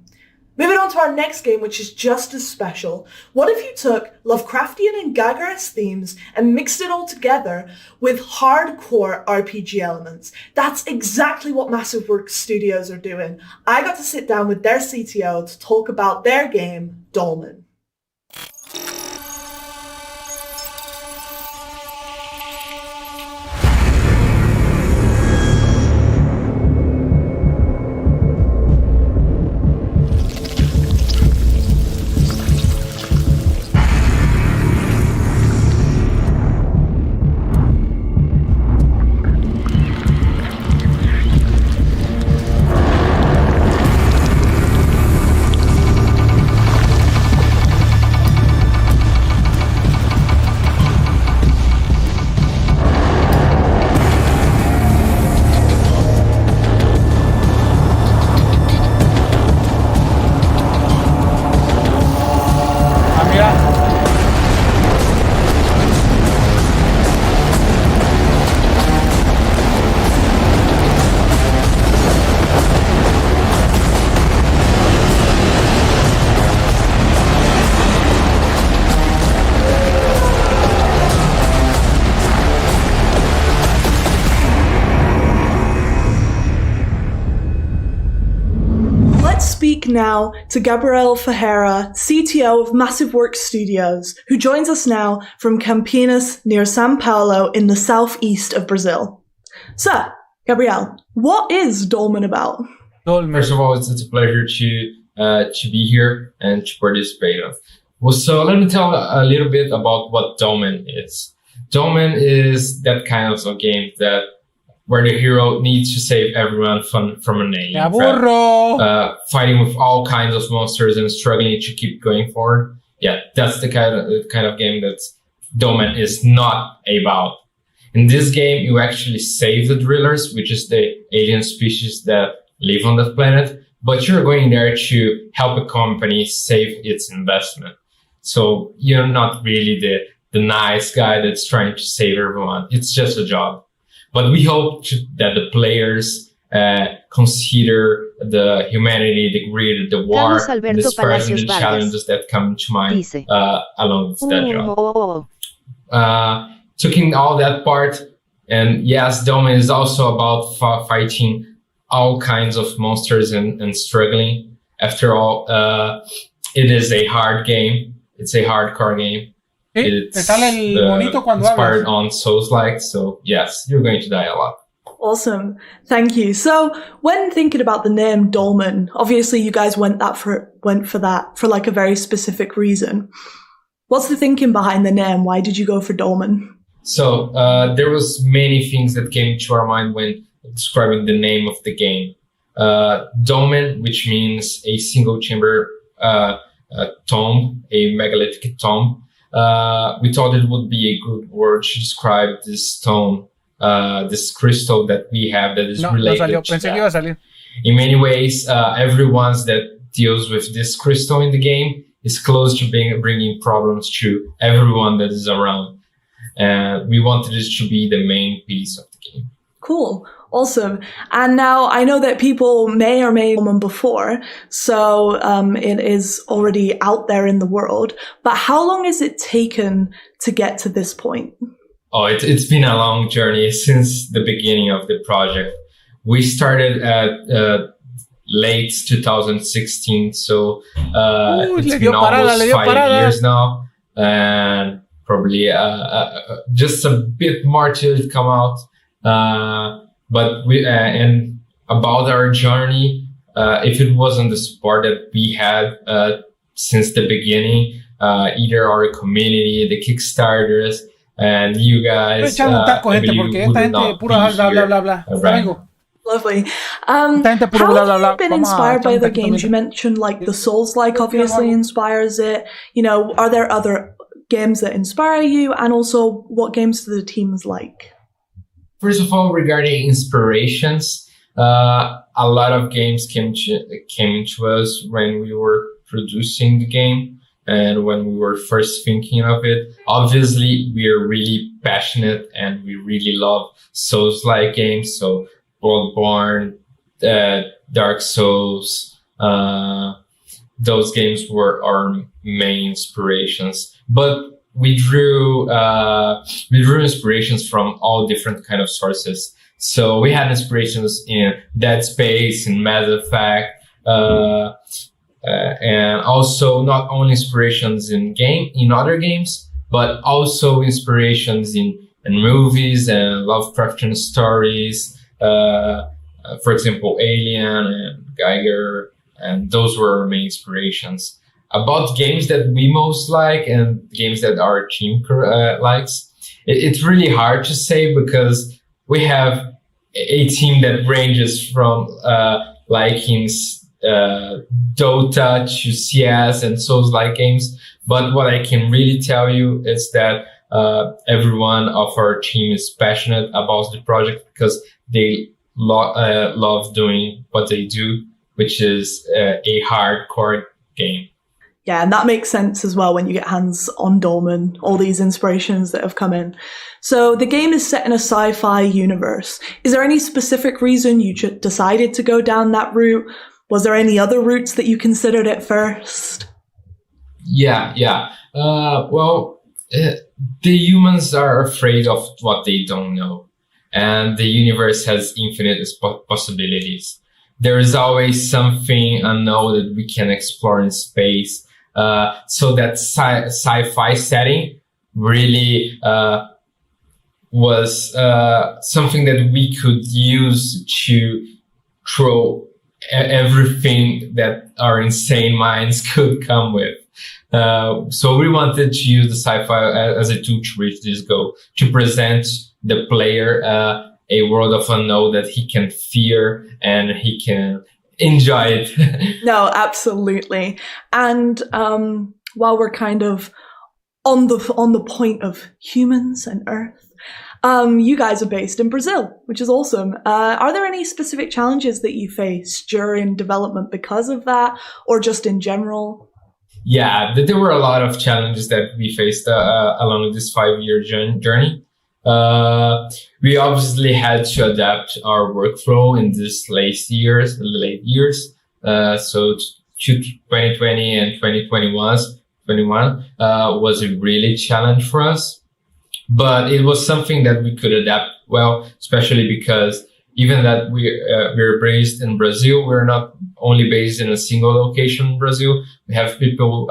Moving on to our next game, which is just as special. What if you took Lovecraftian and Gygax themes and mixed it all together with hardcore RPG elements? That's exactly what Massive Works Studios are doing. I got to sit down with their CTO to talk about their game, Dolmen. Now to Gabriel Ferreira, CTO of Massive Works Studios, who joins us now from Campinas near Sao Paulo in the southeast of Brazil. So, Gabriel, what is Dolmen about? First of all, it's a pleasure to be here and to participate. Well, so let me tell a little bit about what Dolmen is. Dolmen is that kind of a game that where the hero needs to save everyone from an alien threat, fighting with all kinds of monsters and struggling to keep going forward. Yeah, that's the kind of game that Dolmen is not about. In this game, you actually save the drillers, which is the alien species that live on that planet, but you're going there to help a company save its investment. So you're not really the nice guy that's trying to save everyone. It's just a job. But we hope that the players consider the humanity, the greed, the war, the dispersion, the challenges that come to mind along with that job. Taking all that part, and yes, Dolmen is also about fighting all kinds of monsters and struggling. After all, it is a hard game. It's a hardcore game. It's inspired on Souls-like, so yes, you're going to die a lot. Awesome. Thank you. So when thinking about the name Dolmen, obviously you guys went for that for like a very specific reason. What's the thinking behind the name? Why did you go for Dolmen? So there was many things that came to our mind when describing the name of the game. Dolmen, which means a single chamber tomb, a megalithic tomb. We thought it would be a good word to describe this stone, this crystal that we have that is related to that. In many ways, everyone that deals with this crystal in the game is close to bringing problems to everyone that is around. And we wanted this to be the main piece of the game. Cool. Awesome. And now I know that people may or may have known before, so it is already out there in the world. But how long has it taken to get to this point? Oh, it's been a long journey since the beginning of the project. We started late 2016. So it's le been dio parada, almost le dio 5 parada. years now, and probably just a bit more till it come out. But we and about our journey, if it wasn't the support that we had since the beginning, either our community, the Kickstarters, and you guys, I believe we would not be here right now. Lovely. How have you been inspired by the games? You mentioned like the Souls-like obviously inspires it. You know, are there other games that inspire you? And also, what games do the teams like? First of all, regarding inspirations, a lot of games came to us when we were producing the game and when we were first thinking of it. Obviously, we are really passionate and we really love Souls-like games. So Bloodborne, Dark Souls, those games were our main inspirations. But we drew inspirations from all different kind of sources. So we had inspirations in Dead Space, in Mass Effect, and also not only inspirations in other games, but also inspirations in movies and Lovecraftian stories. For example, Alien and Geiger, and those were our main inspirations. About games that we most like and games that our team likes, it's really hard to say because we have a team that ranges from liking Dota to CS and Souls-like games. But what I can really tell you is that everyone of our team is passionate about the project because they love doing what they do, which is a hardcore game. Yeah, and that makes sense as well when you get hands on Dolmen, all these inspirations that have come in. So the game is set in a sci-fi universe. Is there any specific reason you decided to go down that route? Was there any other routes that you considered at first? Yeah. Well, the humans are afraid of what they don't know. And the universe has infinite possibilities. There is always something unknown that we can explore in space. So that sci-fi setting really was something that we could use to throw everything that our insane minds could come with. So we wanted to use the sci-fi as a tool to reach this goal, to present the player a world of unknown that he can fear and he can enjoy it. No, absolutely. And while we're kind of on the point of humans and Earth, you guys are based in Brazil, which is awesome. Are there any specific challenges that you face during development because of that, or just in general? Yeah, there were a lot of challenges that we faced along this 5-year journey. We obviously had to adapt our workflow in these late years. So 2020 and 2021 was a really challenge for us, but it was something that we could adapt well, especially because even that we're based in Brazil, we're not only based in a single location in Brazil. We have people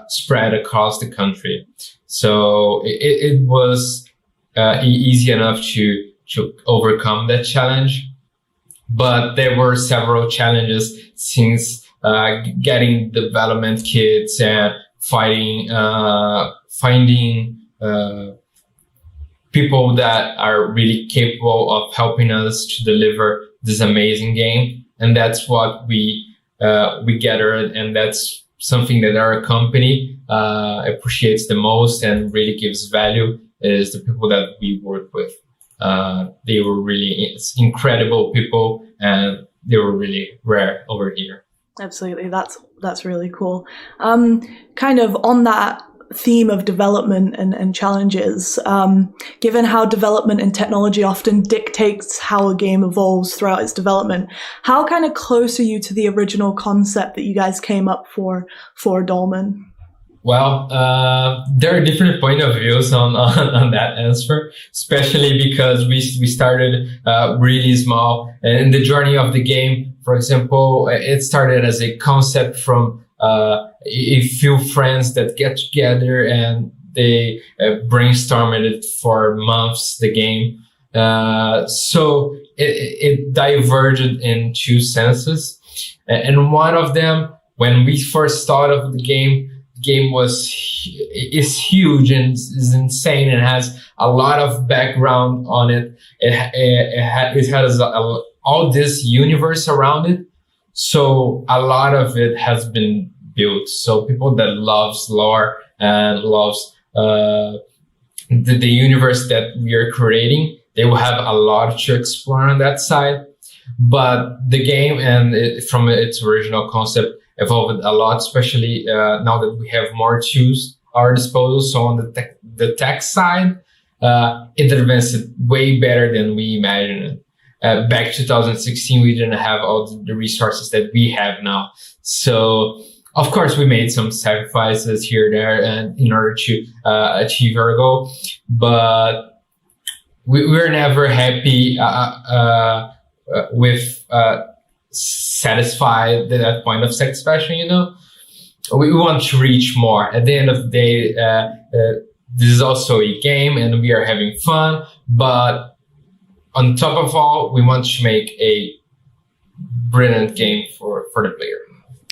spread across the country. So it was easy enough to overcome that challenge. But there were several challenges since getting development kits and finding people that are really capable of helping us to deliver this amazing game. And that's what we gathered, and that's something that our company appreciates the most and really gives value, is the people that we work with. They were really incredible people, and they were really rare over here. Absolutely, that's really cool. Kind of on that theme of development and challenges, given how development and technology often dictates how a game evolves throughout its development, how kind of close are you to the original concept that you guys came up for Dolmen? Well, there are different point of views on that answer, especially because we started really small. And in the journey of the game, for example, it started as a concept from a few friends that get together and they brainstormed it for months, the game. So it diverged in two senses. And one of them, when we first thought of the game is huge and is insane and has a lot of background on it. It has all this universe around it. So a lot of it has been built. So people that loves lore and loves the universe that we are creating, they will have a lot to explore on that side. But the game from its original concept evolved a lot, especially now that we have more tools at our disposal. So on the tech side, it advanced way better than we imagined. Back 2016, we didn't have all the resources that we have now. So, of course, we made some sacrifices here and there and in order to achieve our goal. But we were never happy with satisfied at that point of satisfaction, you know. We want to reach more. At the end of the day, this is also a game and we are having fun, but on top of all, we want to make a brilliant game for the player.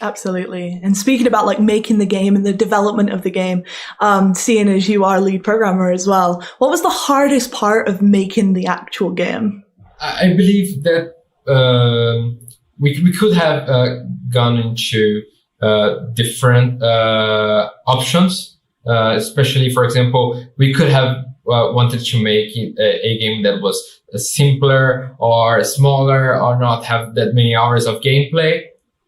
Absolutely. And speaking about like making the game and the development of the game, seeing as you are lead programmer as well, what was the hardest part of making the actual game? I believe that we could have gone into different options, especially, for example, we could have wanted to make it a game that was simpler or smaller or not have that many hours of gameplay.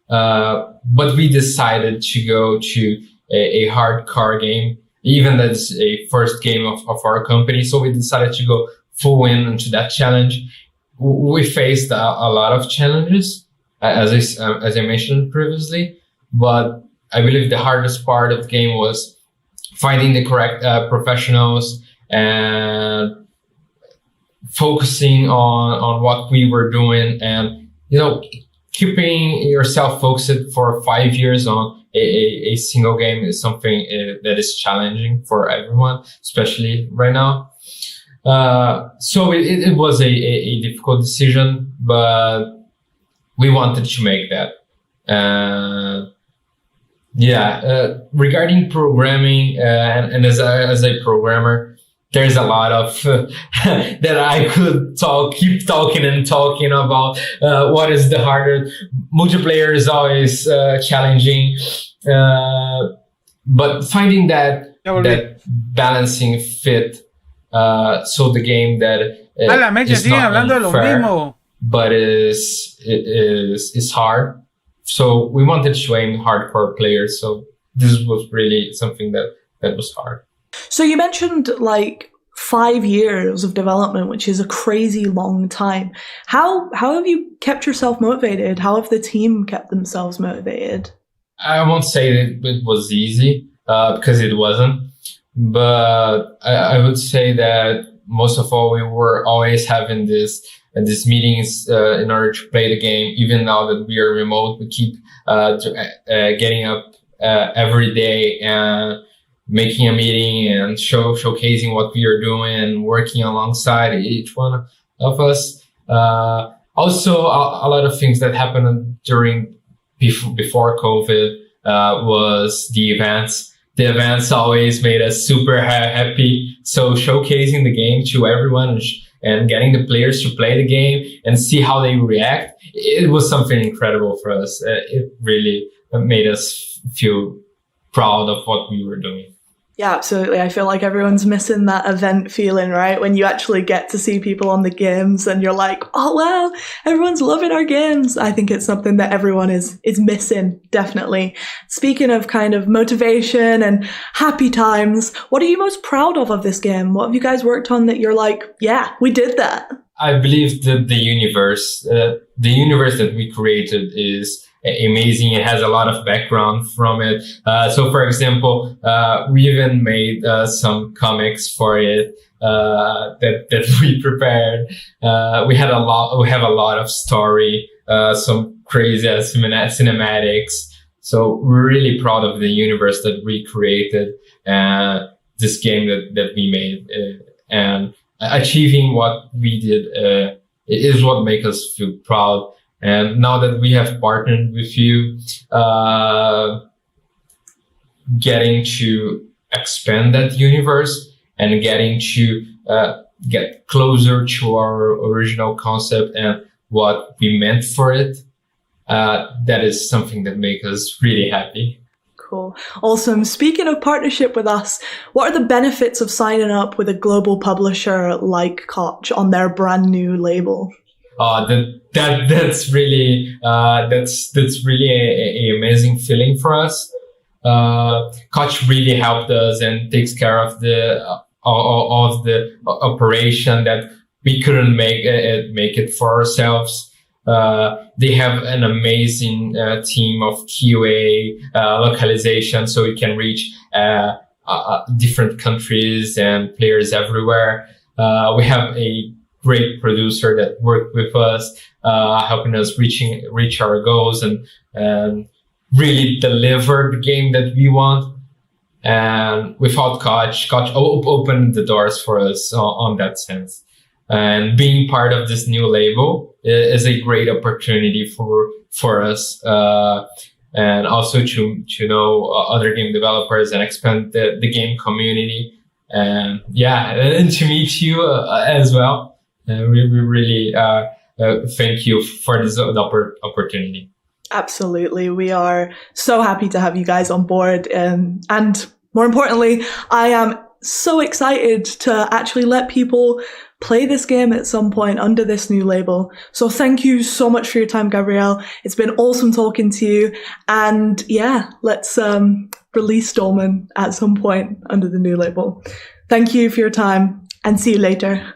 But we decided to go to a hardcore game, even though it's a first game of our company. So we decided to go full in into that challenge. We faced a lot of challenges, as I mentioned previously, but I believe the hardest part of the game was finding the correct professionals and focusing on what we were doing, and you know, keeping yourself focused for 5 years on a single game is something that is challenging for everyone, especially right now. So it was a difficult decision, but we wanted to make that. Regarding programming, and as a programmer, there's a lot of that I could keep talking about. What is the harder? Multiplayer is always challenging, but finding that balancing fit. So the game that is not unfair, but is hard. So we wanted to aim hardcore players. So this was really something that was hard. So you mentioned like 5 years of development, which is a crazy long time. How have you kept yourself motivated? How have the team kept themselves motivated? I won't say that it was easy, because it wasn't. But I would say that most of all, we were always having these meetings in order to play the game. Even now that we are remote, we keep getting up every day and making a meeting and showcasing what we are doing and working alongside each one of us. Also, a lot of things that happened before COVID was the events. The events always made us super happy. So showcasing the game to everyone and getting the players to play the game and see how they react, it was something incredible for us. It really made us feel proud of what we were doing. Yeah, absolutely. I feel like everyone's missing that event feeling, right? When you actually get to see people on the games and you're like, oh, wow, everyone's loving our games. I think it's something that everyone is missing, definitely. Speaking of kind of motivation and happy times, what are you most proud of this game? What have you guys worked on that you're like, yeah, we did that? I believe that the universe that we created is amazing. It has a lot of background from it. So for example, we even made some comics for it that we prepared. We have a lot of story, some crazy cinematics. So we're really proud of the universe that we created, this game that we made, and achieving what we did is what makes us feel proud. And now that we have partnered with you, getting to expand that universe and getting to get closer to our original concept and what we meant for it, that is something that makes us really happy. Cool. Awesome. Speaking of partnership with us, what are the benefits of signing up with a global publisher like Koch on their brand new label? That's really an amazing feeling for us. Koch really helped us and takes care of the operation that we couldn't make it for ourselves. They have an amazing team of QA, localization, so we can reach different countries and players everywhere. We have a great producer that worked with us, helping us reach our goals and really deliver the game that we want. And without Koch opened the doors for us on that sense. And being part of this new label is a great opportunity for us, and also to know other game developers and expand the game community. And and to meet you as well. We really thank you for this opportunity. Absolutely. We are so happy to have you guys on board. And more importantly, I am so excited to actually let people play this game at some point under this new label. So thank you so much for your time, Gabriel. It's been awesome talking to you. And let's release Dolmen at some point under the new label. Thank you for your time and see you later.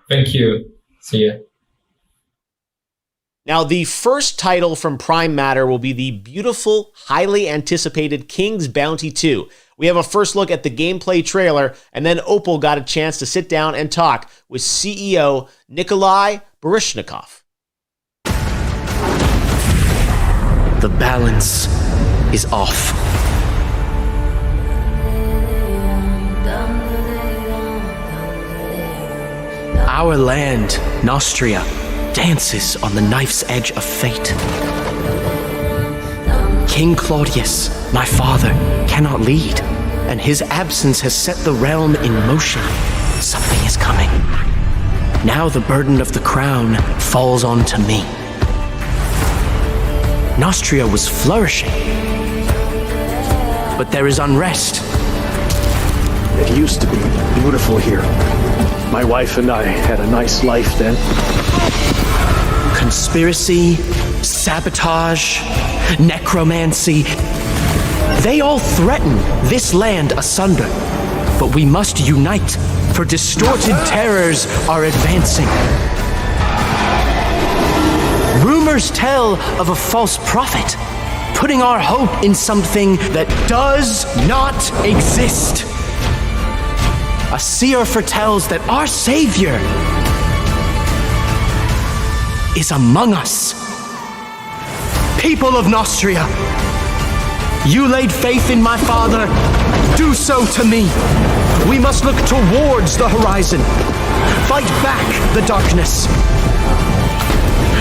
Thank you. See you. Now, the first title from Prime Matter will be the beautiful, highly anticipated King's Bounty 2. We have a first look at the gameplay trailer, and then Opal got a chance to sit down and talk with CEO Nikolai Baryshnikov. The balance is off. Our land, Nostria, dances on the knife's edge of fate. King Claudius, my father, cannot lead, and his absence has set the realm in motion. Something is coming. Now the burden of the crown falls onto me. Nostria was flourishing, but there is unrest. It used to be beautiful here. My wife and I had a nice life then. Conspiracy, sabotage, necromancy. They all threaten this land asunder. But we must unite, for distorted terrors are advancing. Rumors tell of a false prophet, putting our hope in something that does not exist. A seer foretells that our Savior is among us. People of Nostria, you laid faith in my father, do so to me. We must look towards the horizon, fight back the darkness,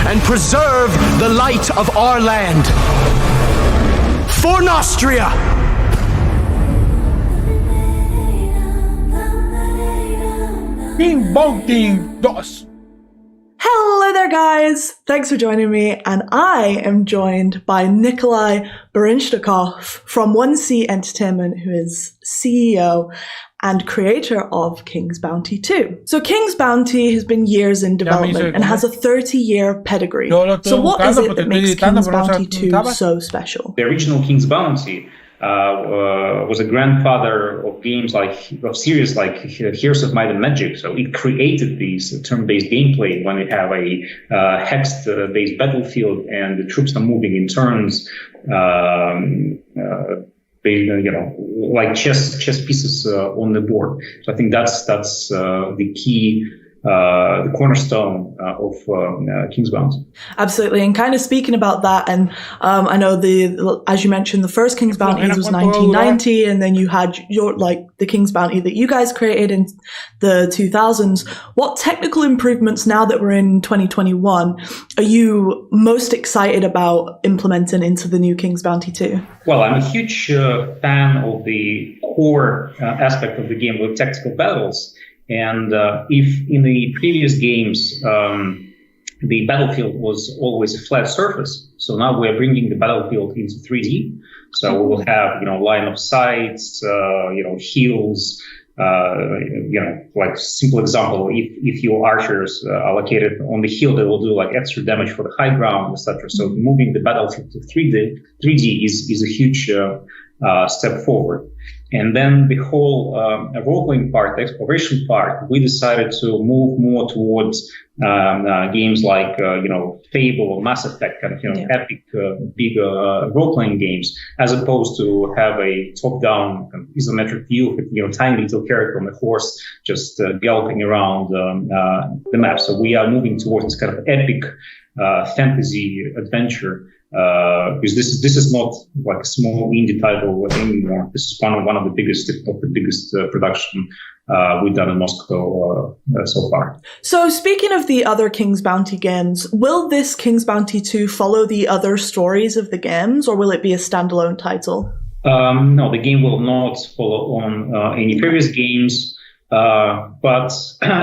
and preserve the light of our land. For Nostria! Bing bong ding dos. Hello there, guys! Thanks for joining me, and I am joined by Nikolai Baryshnikov from 1C Entertainment, who is CEO and creator of King's Bounty 2. So King's Bounty has been years in development and has a 30-year pedigree. So what is it that makes King's Bounty 2 so special? The original King's Bounty was a grandfather of games of series like Heroes of Might and Magic. So it created these turn-based gameplay when you have a hexed-based battlefield and the troops are moving in turns, like chess pieces on the board. So I think that's the key. The cornerstone of King's Bounty. Absolutely, and kind of speaking about that, and I know as you mentioned, the first King's Bounty was 1990, and then you had the King's Bounty that you guys created in the 2000s. What technical improvements now that we're in 2021 are you most excited about implementing into the new King's Bounty 2? Well, I'm a huge fan of the core aspect of the game with tactical battles. And if in the previous games the battlefield was always a flat surface, so now we're bringing the battlefield into 3D. So we will have line of sights, hills. Like simple example, if your archers are located on the hill, they will do like extra damage for the high ground, etc. So moving the battlefield to 3D is a huge step forward. And then the whole role-playing part, the exploration part, we decided to move more towards games like Fable or Mass Effect, kind of epic, big role-playing games, as opposed to have a top-down kind of isometric view of tiny little character on a horse just galloping around the map. So we are moving towards this kind of epic fantasy adventure. Because this is not like a small indie title anymore. This is one of the biggest, if not the biggest, production we've done in Moscow so far. So speaking of the other King's Bounty games, will this King's Bounty 2 follow the other stories of the games, or will it be a standalone title? No, the game will not follow on any previous games. But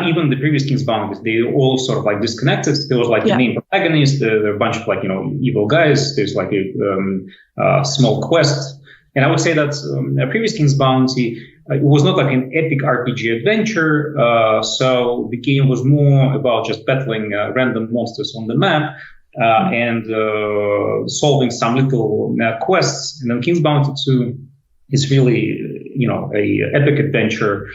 even the previous King's Bounty, they all sort of like disconnected. There was like the main protagonist, there are a bunch of like, evil guys. There's like a small quest. And I would say that a previous King's Bounty, it was not like an epic RPG adventure. So the game was more about just battling random monsters on the map. And solving some little quests. And then King's Bounty 2 is really, a epic adventure.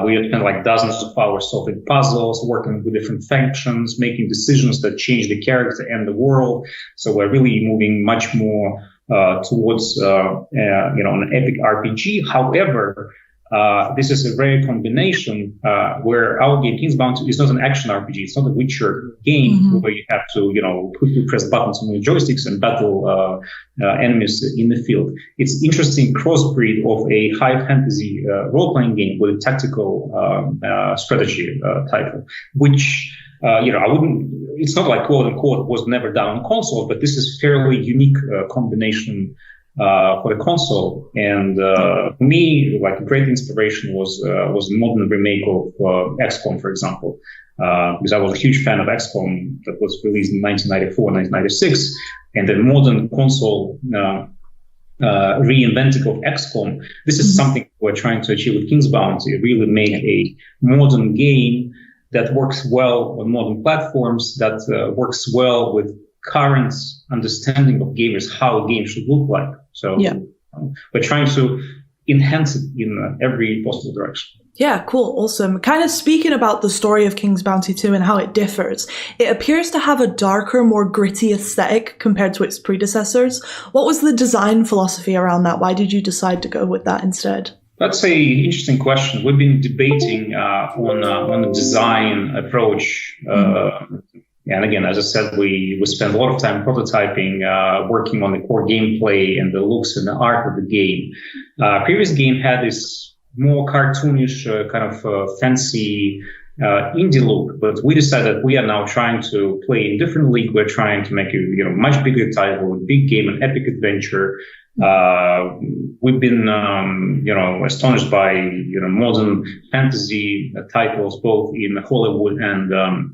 We have spent like dozens of hours solving puzzles, working with different factions, making decisions that change the character and the world. So we're really moving much more towards, an epic RPG. However, this is a rare combination where our game, King's Bounty, is not an action RPG. It's not a Witcher game where you have to, quickly press buttons on your joysticks and battle enemies in the field. It's interesting crossbreed of a high fantasy role-playing game with a tactical strategy title, which it's not like quote unquote was never done on consoles, but this is fairly unique combination for the console. And for me, like a great inspiration was a modern remake of XCOM, for example, because I was a huge fan of XCOM that was released in 1994, 1996, and the modern console reinventing of XCOM. This is something we're trying to achieve with King's Bounty, really make a modern game that works well on modern platforms, that works well with current understanding of gamers, how a game should look like. So we're trying to enhance it in every possible direction. Yeah, cool. Awesome. Kind of speaking about the story of King's Bounty 2 and how it differs, it appears to have a darker, more gritty aesthetic compared to its predecessors. What was the design philosophy around that? Why did you decide to go with that instead? That's an interesting question. We've been debating on the design approach. And again, as I said, we spent a lot of time prototyping, working on the core gameplay and the looks and the art of the game. Previous game had this more cartoonish, kind of fancy indie look, but we decided we are now trying to play in different league. We're trying to make a much bigger title, a big game, an epic adventure. We've been, astonished by modern fantasy titles, both in Hollywood and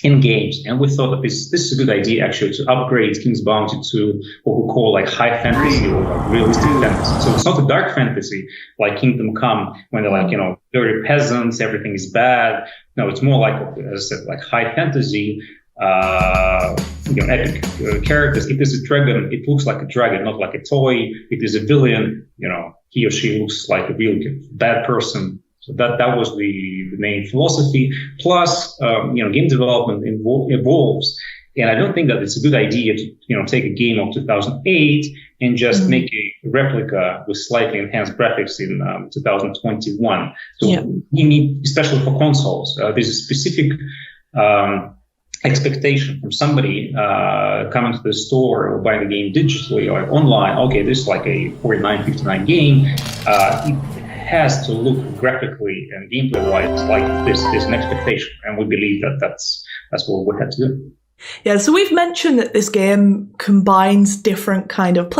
in games, and we thought that this is a good idea actually to upgrade King's Bounty to what we call like high fantasy or like realistic fantasy. So it's not a dark fantasy like Kingdom Come when they're like dirty peasants, everything is bad. No, it's more like, as I said, like high fantasy epic characters. It is a dragon. It looks like a dragon, not like a toy. It is a villain. He or she looks like a real bad person. So that was the main philosophy. Plus, game development evolves, and I don't think that it's a good idea to take a game of 2008 and just make a replica with slightly enhanced graphics in 2021. So you need, especially for consoles, there's a specific expectation from somebody coming to the store or buying the game digitally or online. Okay, this is like a 49.59 game. It has to look graphically and gameplay-wise like this. There's an expectation, and we believe that that's what we had to do. Yeah, so we've mentioned that this game combines different kind of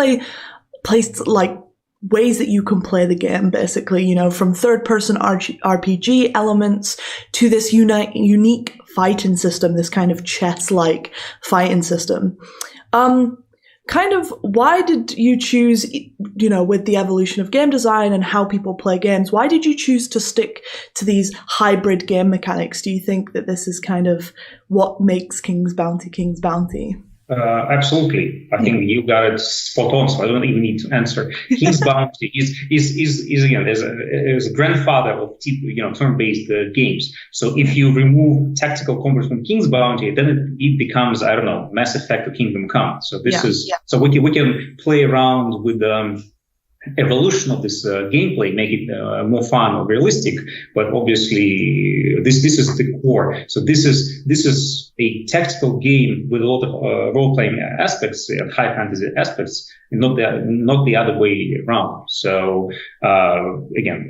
like ways that you can play the game, basically, from third-person RPG elements to this unique fighting system, this kind of chess-like fighting system. Why did you choose, with the evolution of game design and how people play games, why did you choose to stick to these hybrid game mechanics? Do you think that this is kind of what makes King's Bounty King's Bounty? Absolutely. I think you got it spot on, so I don't even need to answer. King's Bounty is again is a grandfather of turn-based games. So if you remove tactical combat from King's Bounty, then it becomes, I don't know, Mass Effect or Kingdom Come. So so we can play around with evolution of this gameplay, make it more fun or realistic. But obviously, this is the core. So this is a tactical game with a lot of role-playing aspects and high fantasy aspects, and not the other way around. So again,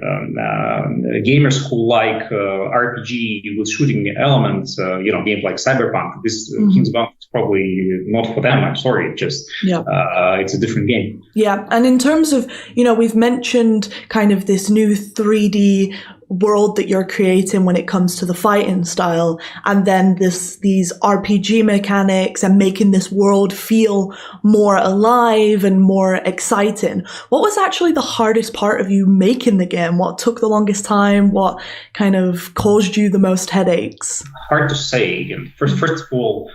gamers who like RPG with shooting elements, games like Cyberpunk, this King's Bounty is probably not for them. I'm sorry, it's a different game. Yeah, and in terms of we've mentioned kind of this new 3D world that you're creating when it comes to the fighting style, and then these RPG mechanics and making this world feel more alive and more exciting. What was actually the hardest part of you making the game? What took the longest time? What kind of caused you the most headaches? Hard to say. Again, first of all,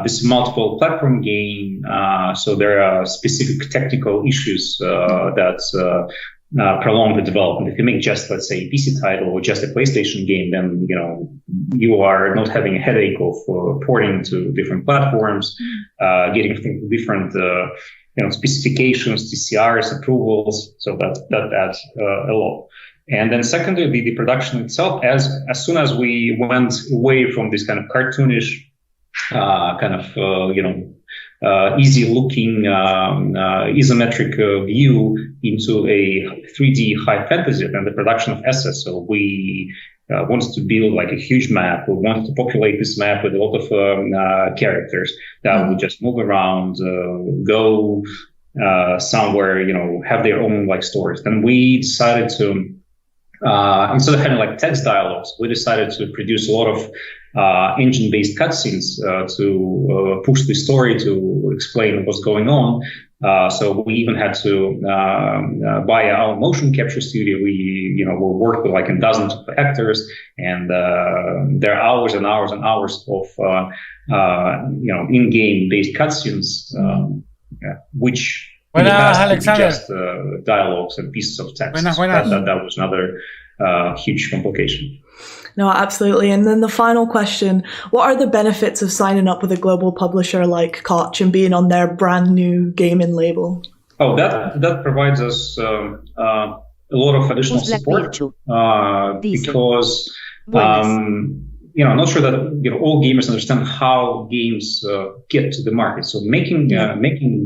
this multiple platform game, so there are specific technical issues that prolong the development. If you make just, let's say, a PC title or just a PlayStation game, then you are not having a headache of porting to different platforms, getting different specifications, TCRs, approvals. So that adds a lot. And then secondly, the production itself. As soon as we went away from this kind of cartoonish easy-looking isometric view into a 3D high fantasy and the production of assets. So we wanted to build like a huge map. We wanted to populate this map with a lot of characters that would just move around, go somewhere, have their own like stories. Then we decided to, instead of having like text dialogues, we decided to produce a lot of engine-based cutscenes to push the story, to explain what's going on. So we even had to buy our own motion capture studio. We worked with like dozens of actors, and there are hours and hours and hours of in-game based cutscenes, which Alexander, just dialogues and pieces of text. That was another huge complication. No, absolutely. And then the final question, what are the benefits of signing up with a global publisher like Koch and being on their brand new gaming label? Oh, that provides us a lot of additional support because I'm not sure that all gamers understand how games get to the market. So making a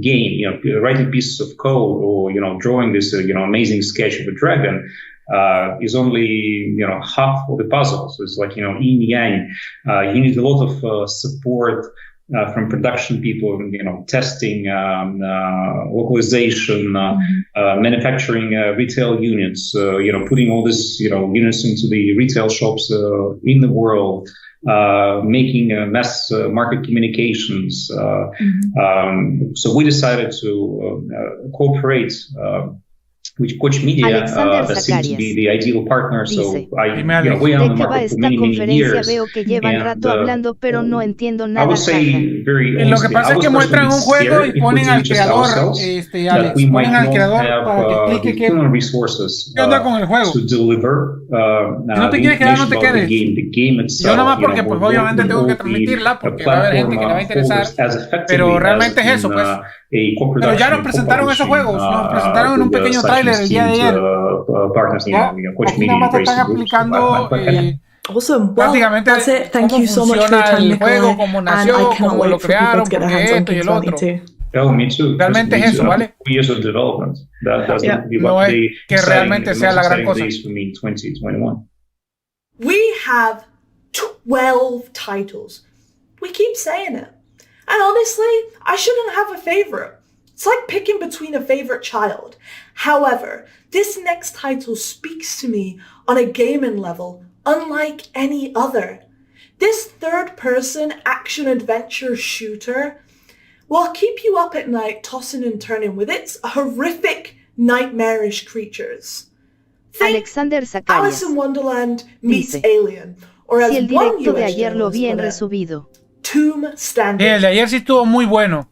game, writing pieces of code or drawing this amazing sketch of a dragon is only half of the puzzle. So it's like yin yang. You need a lot of support from production people, testing, localization, manufacturing retail units, putting all this units into the retail shops in the world, making mass market communications. So we decided to cooperate which Koch Media that seems to be the ideal partner. So we are on the market for many years. Veo que llevan rato hablando, pero no entiendo nada. I would say very honestly, lo que pasa es que muestran un juego y ponen al creador, Alex, ponen al creador para que explique qué onda con el juego. Si no te quieres quedar, no te quedes. Yo nada más porque pues obviamente tengo que transmitirla porque va a haber gente que le va a interesar, pero realmente es eso, pues. Pero ya nos presentaron esos juegos, nos presentaron en un pequeño tráiler el día de ayer. Aquí nada más te están explicando Awesome. prácticamente Thank cómo you so much for your funciona time, el juego, cómo nació, cómo lo crearon, to get porque hands on esto y el things otro. Oh, me too. Realmente es eso, ¿vale? Years of development. That's No es que realmente sea la gran cosa. We have 12 titles. We keep saying it. And honestly, I shouldn't have a favorite. It's like picking between a favorite child. However, this next title speaks to me on a gaming level unlike any other. This third-person action-adventure shooter will keep you up at night tossing and turning with its horrific, nightmarish creatures. Think Alexander Alice in Wonderland meets Alien, or as Si el one directo de US ayer lo vi en journalist put it, resubido. Tomb Standing. El de ayer sí estuvo muy bueno,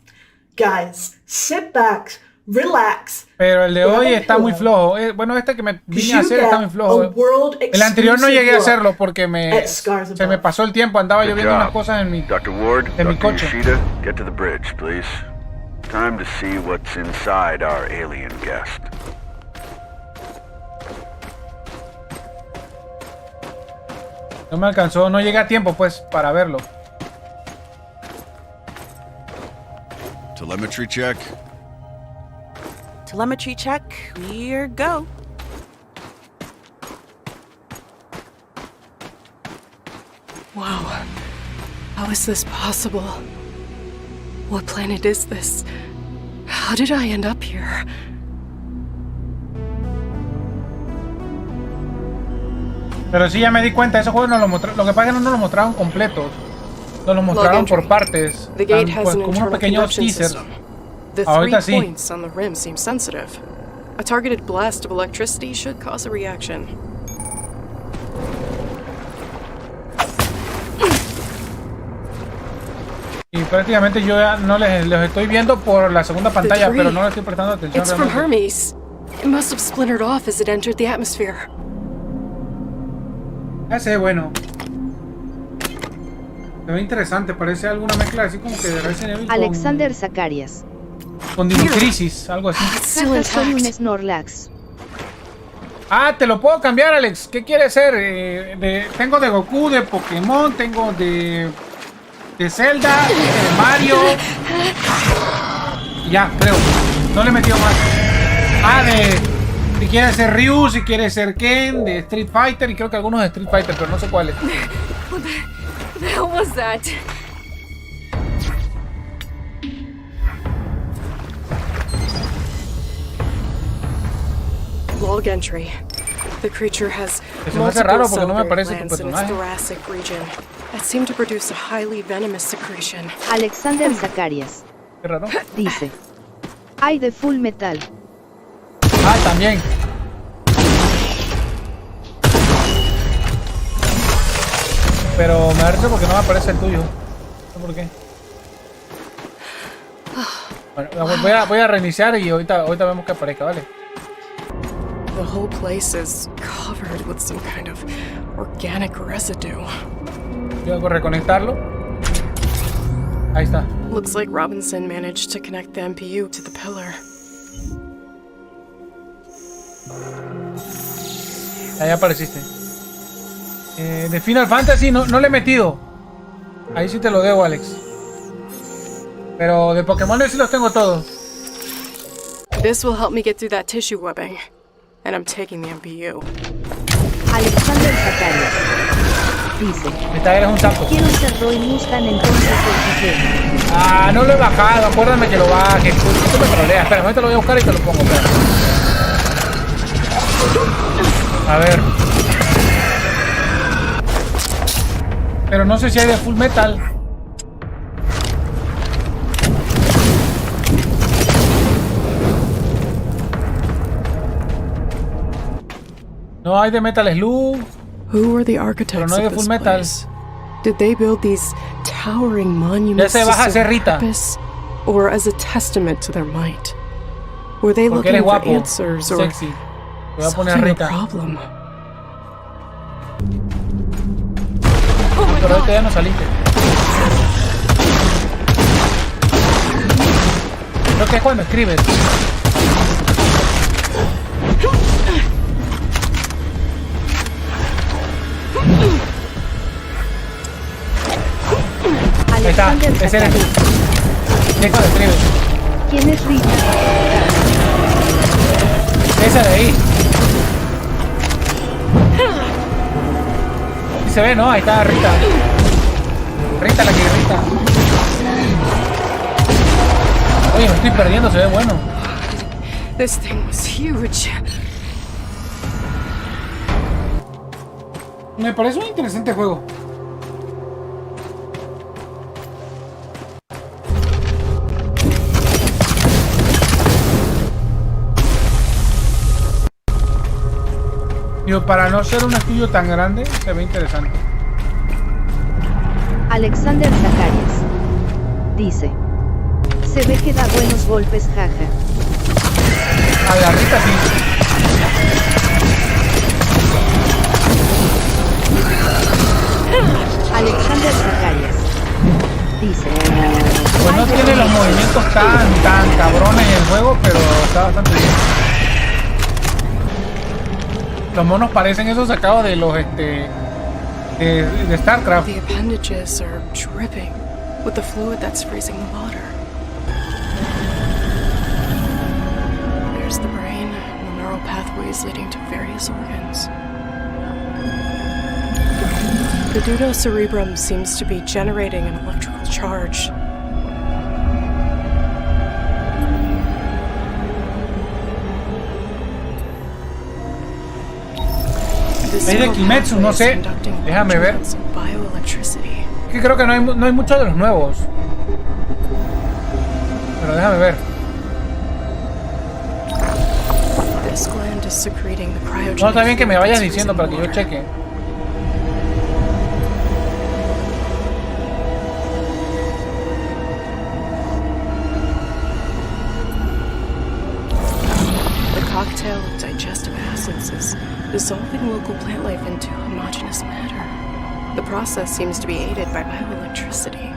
Guys, sit back, relax. pero el de hoy está muy flojo. Bueno, este que me vine a hacer está muy flojo. El anterior no llegué a hacerlo porque se me pasó el tiempo, andaba yo viendo unas cosas en mi coche. Get to the bridge, please. Time to see what's inside our alien guest. No me alcanzó, no llegué a tiempo pues para verlo. Telemetry check. Telemetry check. Here go. Wow. How is this possible? What planet is this? How did I end up here? Pero sí, ya me di cuenta, esos juegos no lo mostraron. Lo que pasa es que no nos lo mostraron completos. Nos lo mostraron por partes. The gate has Pues, an como unos internal pequeños conduction teasers. system. The Ahorita 3 sí. points on the rim seem sensitive. A targeted blast of electricity should cause a reaction. Y prácticamente yo ya no los estoy viendo por la segunda pantalla, pero no le estoy prestando atención It's from realmente. Hermes. It must have splintered off as it entered the atmosphere. Ese es bueno. Se ve interesante, parece alguna mezcla así como que de Resident Evil Alexander Zacarias. con Dino Crisis, algo así. Soy un Snorlax. Ah, te lo puedo cambiar, Alex. ¿Qué quieres ser? Tengo de Goku, de Pokémon, tengo de Zelda, de Mario. Ya, creo. No le he metido más. Ah, si quieres ser Ryu, si quieres ser Ken, de Street Fighter, y creo que algunos de Street Fighter, pero no sé cuáles. What the hell was that? Log entry. The creature has Eso me hace raro porque no me multiple parece tu glands in its personaje. thoracic region that seem to produce a highly venomous secretion. Alexander Zacarias. Qué raro. Dice. Hay de Full Metal. Ah, también. Pero me da risa porque no me aparece el tuyo. No sé por qué. Bueno, voy a reiniciar y ahorita vemos que aparezca, ¿vale? The whole place is covered with some kind of organic residue. Yo hago reconectarlo. Ahí está. Looks like Robinson managed to connect the MPU to the pillar. Ahí apareciste. De Final Fantasy no le he metido. Ahí sí te lo debo, Alex. Pero de Pokémon sí los tengo todos. This will help me get through that tissue webbing. And I'm taking the MPU. Alexander Zacarias. Dice. Esta eres un sapo. Quiero ser Roy Mustang, entonces el que Ah, no lo he bajado. Acuérdame que lo bajes. Tú me troleas. Espera, ahorita lo voy a buscar y te lo pongo. Espera. A ver. Pero no sé si hay de Full Metal. No hay de Metal Slug. Who were the architects no hay de of Full this Metal. place? Did they build these towering Ya monuments se to baja serve Rita. purpose, or as a testament to their might? Were they Porque looking eres for guapo, answers or sexy. Te voy a poner solving a Rita. problem? Pero ahorita ya no saliste. Creo que es cuando escribes. Ahí está, Alexander ese eres tú. Zacarías. Es cuando escribes. ¿Quién es Rita? Esa de ahí. Sí se ve, ¿no? Ahí está Rita. Rita la que grita. Oye, me estoy perdiendo, se ve bueno. This thing was huge. Me parece un interesante juego. Digo, para no ser un estudio tan grande, se ve interesante. Alexander Zacarías. Dice. Se ve que da buenos golpes, jaja. A la Rita sí. Alexander Zacarías. Dice. Pues no tiene los movimientos tan cabrones en el juego, pero está bastante bien. Los monos parecen esos sacados de los de StarCraft. The appendages are dripping with the fluid that's freezing the water. There's the brain and the neural pathways leading to various organs. The pseudocerebrum seems to be generating an electrical charge. Es de Kimetsu, no sé. Déjame ver. Que creo que no hay muchos de los nuevos. Pero déjame ver. No, está bien que me vayas diciendo para que yo cheque. Cocktail of digestive acids is dissolving local plant life into homogeneous matter. The process seems to be aided by bioelectricity.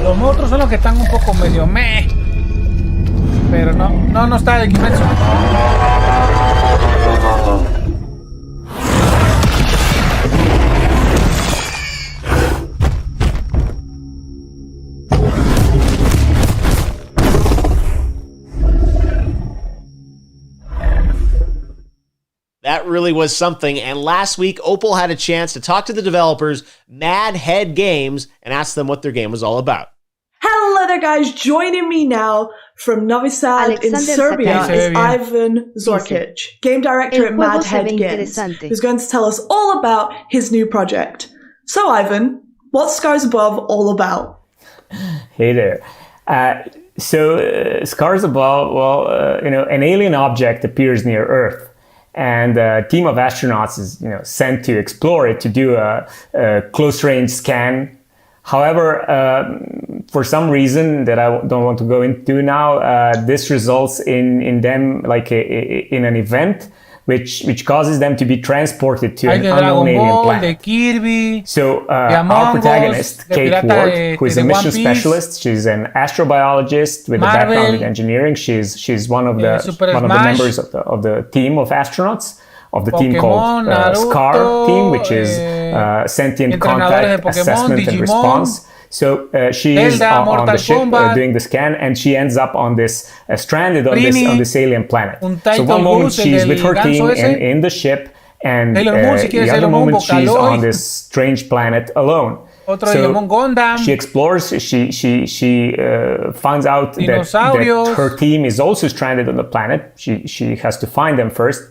Los otros son los que están un poco medio meh. Pero no está de Kimetsu. That really was something. And last week, Opal had a chance to talk to the developers, Mad Head Games, and ask them what their game was all about. Hello there, guys. Joining me now from Novi Sad in Serbia is Ivan Zorkic, game director at Mad Head Games, who's going to tell us all about his new project. So, Ivan, what's Scars Above all about? Hey there. Scars Above, well, an alien object appears near Earth. And a team of astronauts is, sent to explore it to do a close-range scan. However, for some reason that I don't want to go into now, this results in them in an event which causes them to be transported to an unknown alien planet. So our protagonist, Kate Ward, who is a mission specialist, she's an astrobiologist with a background in engineering. She's one of the members of the team of astronauts of the team called SCAR team, which is Sentient Contact Assessment and Response. So she's on the ship doing the scan, and she ends up on this stranded on this alien planet. So one moment she's with her team in the ship, And Sailor Moon, si quieres the other Sailor Moon, moment she's Vocaloid. on this strange planet alone. Otro Digimon Gundam. She explores. She finds out that her team is also stranded on the planet. She has to find them first.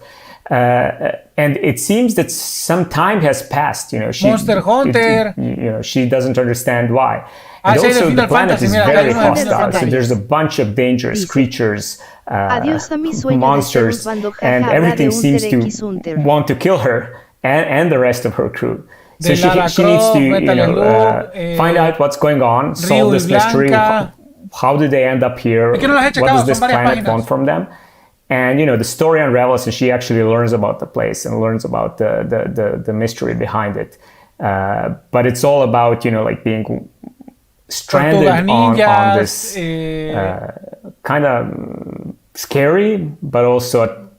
And it seems that some time has passed. Monster Hunter. She doesn't understand why. And also, the planet is very hostile. So there's a bunch of dangerous creatures, monsters, and everything seems to want to kill her and the rest of her crew. So she needs to find out what's going on, solve this mystery. How did they end up here? What does this planet want from them? And the story unravels, and she actually learns about the place and learns about the mystery behind it. But it's all about being stranded on this kind of scary, but also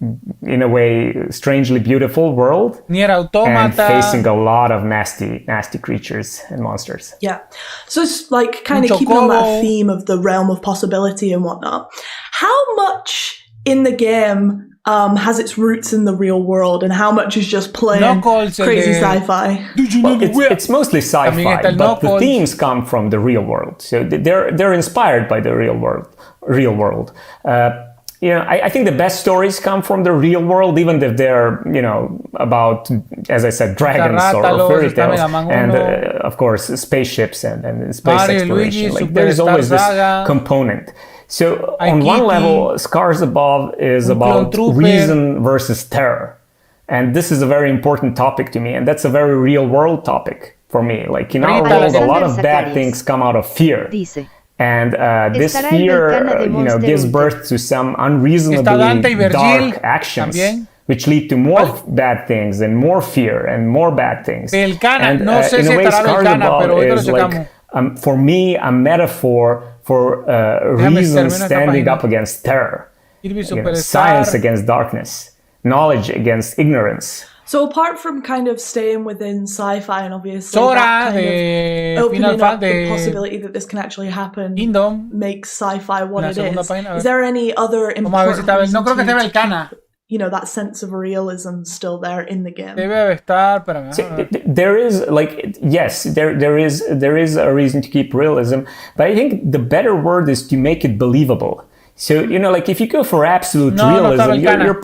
in a way strangely beautiful world. Nier Automata. And facing a lot of nasty creatures and monsters. Yeah. So it's like kind of keeping on that theme of the realm of possibility and whatnot. How much in the game has its roots in the real world, and how much is just plain crazy sci-fi? Well, it's mostly sci-fi, but the themes come from the real world. So they're inspired by the real world. I think the best stories come from the real world, even if they're, about, as I said, dragons or fairy tales, and of course spaceships and space exploration. There's always this component. So on one level, Scars Above is about reason versus terror. And this is a very important topic to me. And that's a very real world topic for me. In our world, a lot of bad things come out of fear. And this fear, gives birth to some unreasonably dark actions, which lead to more bad things and more fear and more bad things. And in a way, Scars Above is for me, a metaphor for reason standing up against terror, science against darkness, knowledge against ignorance. So apart from kind of staying within sci-fi and obviously that kind of opening up the possibility that this can actually happen makes sci-fi what it is there any other important reason to keep, that sense of realism still there in the game? There is yes, there is a reason to keep realism, but I think the better word is to make it believable. So if you go for absolute realism, you're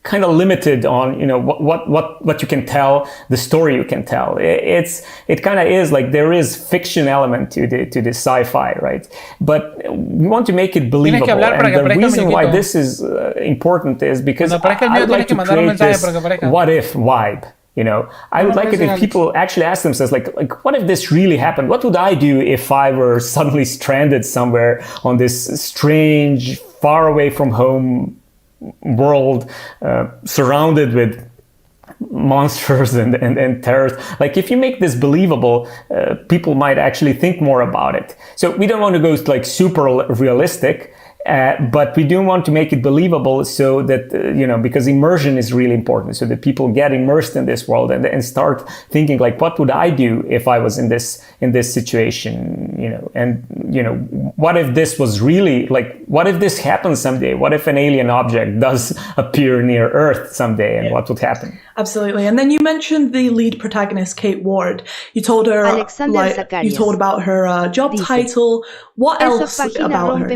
kind of limited on what you can tell, the story you can tell. It kind of is there is fiction element to the sci-fi, right? But we want to make it believable, and the reason why this is important is because I would like to create this what if vibe. I would like it if people actually ask themselves, what if this really happened? What would I do if I were suddenly stranded somewhere on this strange, far away from home world, surrounded with monsters and terrors? If you make this believable, people might actually think more about it. So we don't want to go super realistic, but we do want to make it believable so that, because immersion is really important, so that people get immersed in this world and start thinking what would I do if I was in this situation, and, what if this was really what if this happens someday? What if an alien object does appear near Earth someday, and what would happen? Absolutely. And then you mentioned the lead protagonist, Kate Ward. You told her, you told about her job title. What else about her?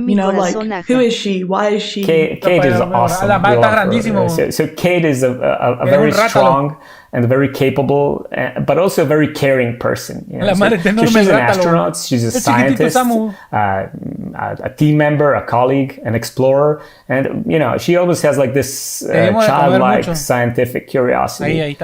Who is she? Why is she? Kate is awesome. So Kate is a very strong and very capable, but also a very caring person. So she's an astronaut, she's a scientist, a team member, a colleague, an explorer, and she always has this childlike scientific curiosity.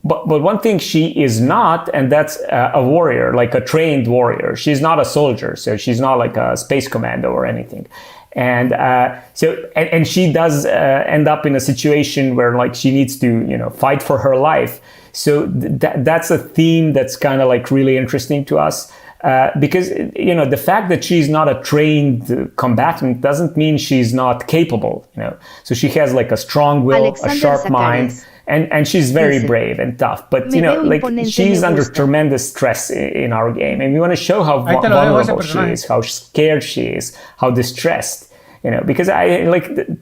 But one thing she is not, and that's a warrior, a trained warrior. She's not a soldier, so she's not a space commando or anything. And and she does end up in a situation where she needs to fight for her life. So that's a theme that's kind of really interesting to us, because the fact that she's not a trained combatant doesn't mean she's not capable. So she has a strong will, a sharp mind. And she's very brave and tough, but she's under tremendous stress in our game, and we want to show how vulnerable she is, how scared she is, how distressed. because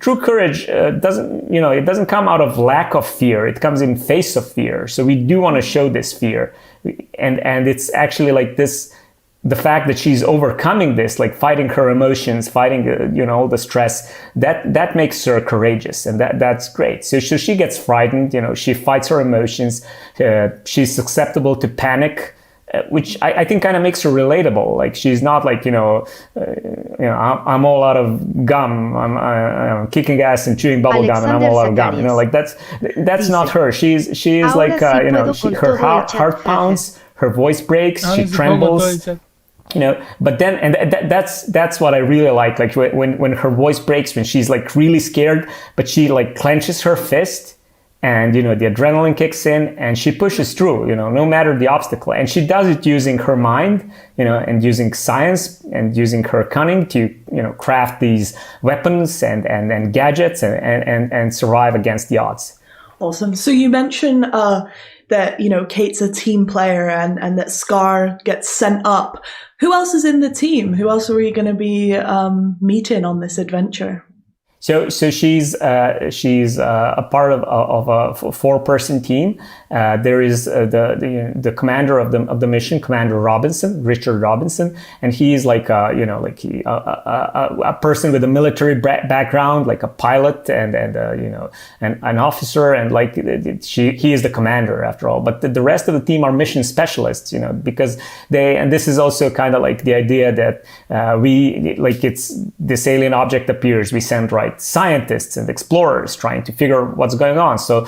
true courage doesn't, it doesn't come out of lack of fear. It comes in face of fear. So we do want to show this fear, and it's actually like this. The fact that she's overcoming this, like fighting her emotions, fighting, all the stress, that makes her courageous, and that's great. So she gets frightened, she fights her emotions. She's susceptible to panic, which I think kind of makes her relatable. Like she's not like, I'm all out of gum. I'm kicking ass and chewing bubble gum, and I'm all out of gum. That's not her. She's like, her heart pounds, her voice breaks, she trembles. But then, and that's what I really like when her voice breaks, when she's like really scared, but she like clenches her fist, and the adrenaline kicks in, and she pushes through, no matter the obstacle. And she does it using her mind, and using science, and using her cunning to craft these weapons and gadgets and survive against the odds. Awesome. So you mentioned that Kate's a team player, and that Scar gets sent up. Who else is in the team? Who else are we going to be meeting on this adventure? So she's a part of a 4-person team. There is the commander of the mission, Commander Richard Robinson, and he's like a person with a military background, like a pilot and an officer, and he is the commander after all. But the rest of the team are mission specialists, because and this is also kind of like the idea that it's this alien object appears, we send scientists and explorers trying to figure what's going on. So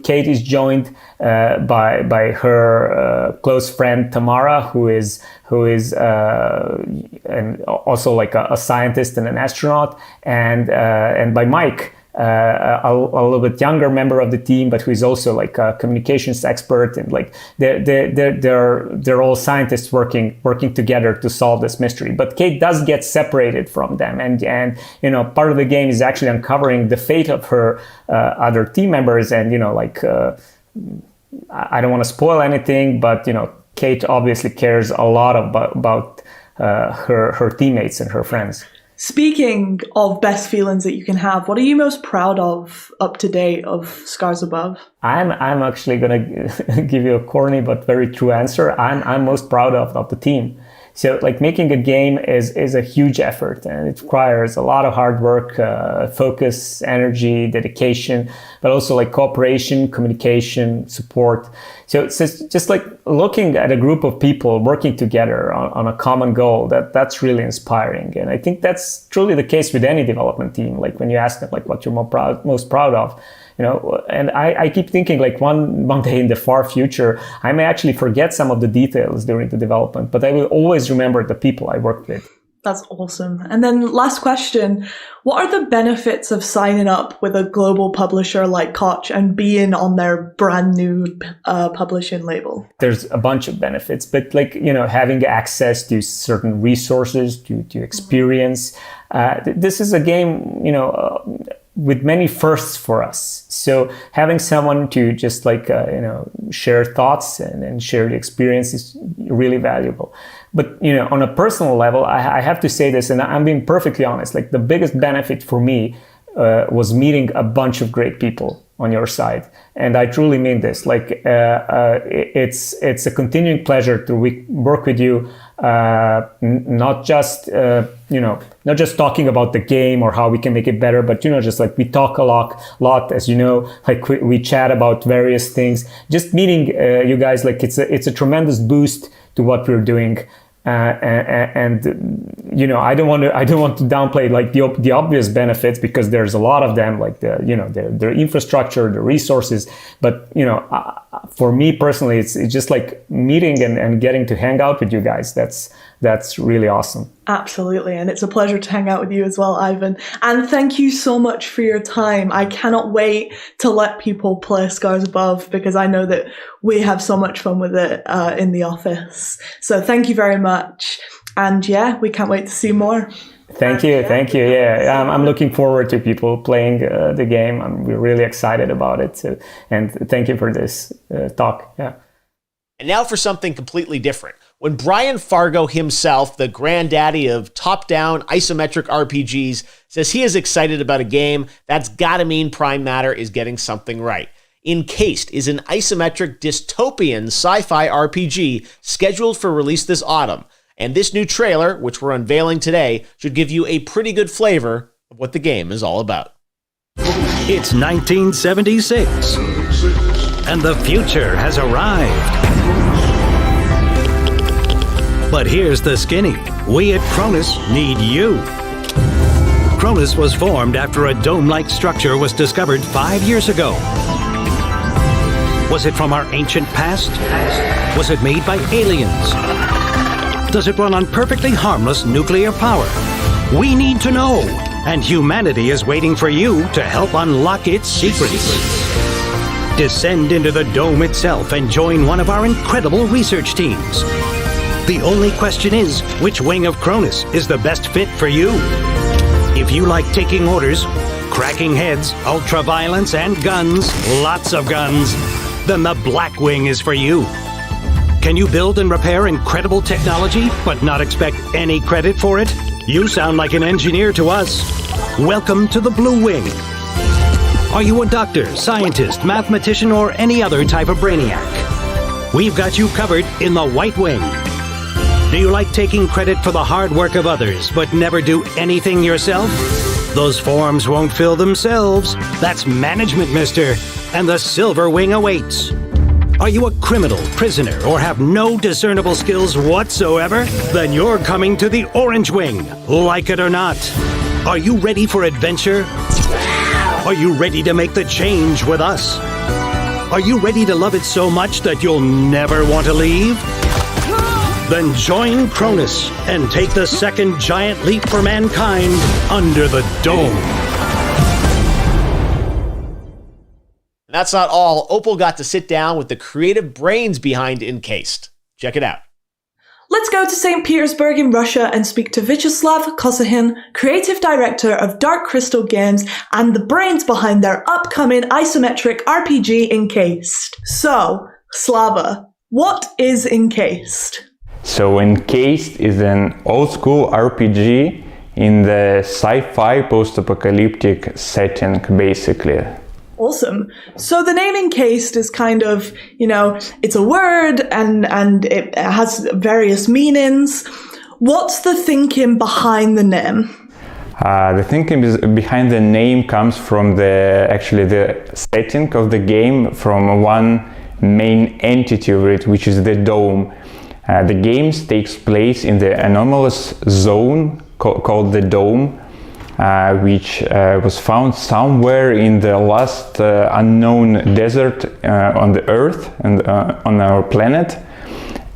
Kate is joined by her close friend Tamara, who is and also like a scientist and an astronaut, and by Mike, a little bit younger member of the team, but who is also like a communications expert, and like they're all scientists working together to solve this mystery. But Kate does get separated from them, and part of the game is actually uncovering the fate of her other team members, and I don't want to spoil anything, but Kate obviously cares a lot about her teammates and her friends. Speaking of best feelings that you can have, what are you most proud of up to date of Scars Above? I'm actually gonna give you a corny but very true answer. I'm most proud of the team. So like making a game is a huge effort, and it requires a lot of hard work, focus, energy, dedication, but also like cooperation, communication, support. So it's just like looking at a group of people working together on a common goal, that's really inspiring. And I think that's truly the case with any development team. Like when you ask them like what you're most proud of, and I keep thinking like one day in the far future, I may actually forget some of the details during the development, but I will always remember the people I worked with. That's awesome. And then last question, what are the benefits of signing up with a global publisher like Koch and being on their brand new publishing label? There's a bunch of benefits, but having access to certain resources, to experience. This is a game, with many firsts for us. So having someone to just share thoughts and share the experience is really valuable. But, on a personal level, I have to say this, and I'm being perfectly honest, like the biggest benefit for me was meeting a bunch of great people on your side. And I truly mean this. It's a continuing pleasure to work with you, not just talking about the game or how we can make it better, but just like we talk a lot, as you know, like we chat about various things. Just meeting you guys, like it's a tremendous boost to what we're doing. And I don't want to downplay like the obvious benefits, because there's a lot of them, like the infrastructure, the resources. But for me personally, it's just like meeting and getting to hang out with you guys. That's really awesome. Absolutely. And it's a pleasure to hang out with you as well, Ivan. And thank you so much for your time. I cannot wait to let people play Scars Above, because I know that we have so much fun with it in the office. So thank you very much. And yeah, we can't wait to see more. Thank you. Yeah, I'm looking forward to people playing the game. We're really excited about it. So, and thank you for this talk. Yeah. And now for something completely different. When Brian Fargo himself, the granddaddy of top-down isometric RPGs, says he is excited about a game, that's gotta mean Prime Matter is getting something right. Encased is an isometric dystopian sci-fi RPG scheduled for release this autumn. And this new trailer, which we're unveiling today, should give you a pretty good flavor of what the game is all about. It's 1976, and the future has arrived. But here's the skinny. We at Cronus need you. Cronus was formed after a dome-like structure was discovered 5 years ago. Was it from our ancient past? Was it made by aliens? Does it run on perfectly harmless nuclear power? We need to know, and humanity is waiting for you to help unlock its secrets. Descend into the dome itself and join one of our incredible research teams. The only question is, which wing of Cronus is the best fit for you? If you like taking orders, cracking heads, ultra-violence, and guns, lots of guns, then the Black Wing is for you. Can you build and repair incredible technology, but not expect any credit for it? You sound like an engineer to us. Welcome to the Blue Wing. Are you a doctor, scientist, mathematician, or any other type of brainiac? We've got you covered in the White Wing. Do you like taking credit for the hard work of others, but never do anything yourself? Those forms won't fill themselves. That's management, mister. And the Silver Wing awaits. Are you a criminal, prisoner, or have no discernible skills whatsoever? Then you're coming to the Orange Wing, like it or not. Are you ready for adventure? Are you ready to make the change with us? Are you ready to love it so much that you'll never want to leave? Then join Cronus and take the second giant leap for mankind under the dome. That's not all. Opal got to sit down with the creative brains behind Encased. Check it out. Let's go to St. Petersburg in Russia and speak to Vyacheslav Kosahin, creative director of Dark Crystal Games and the brains behind their upcoming isometric RPG Encased. So, Slava, what is Encased? So Encased is an old-school RPG in the sci-fi post-apocalyptic setting, basically. Awesome. So the name Encased is kind of, it's a word and it has various meanings. What's the thinking behind the name? The thinking behind the name comes from the setting of the game, from one main entity of it, which is the dome. The game takes place in the anomalous zone called the Dome, which was found somewhere in the last unknown desert on the Earth and on our planet.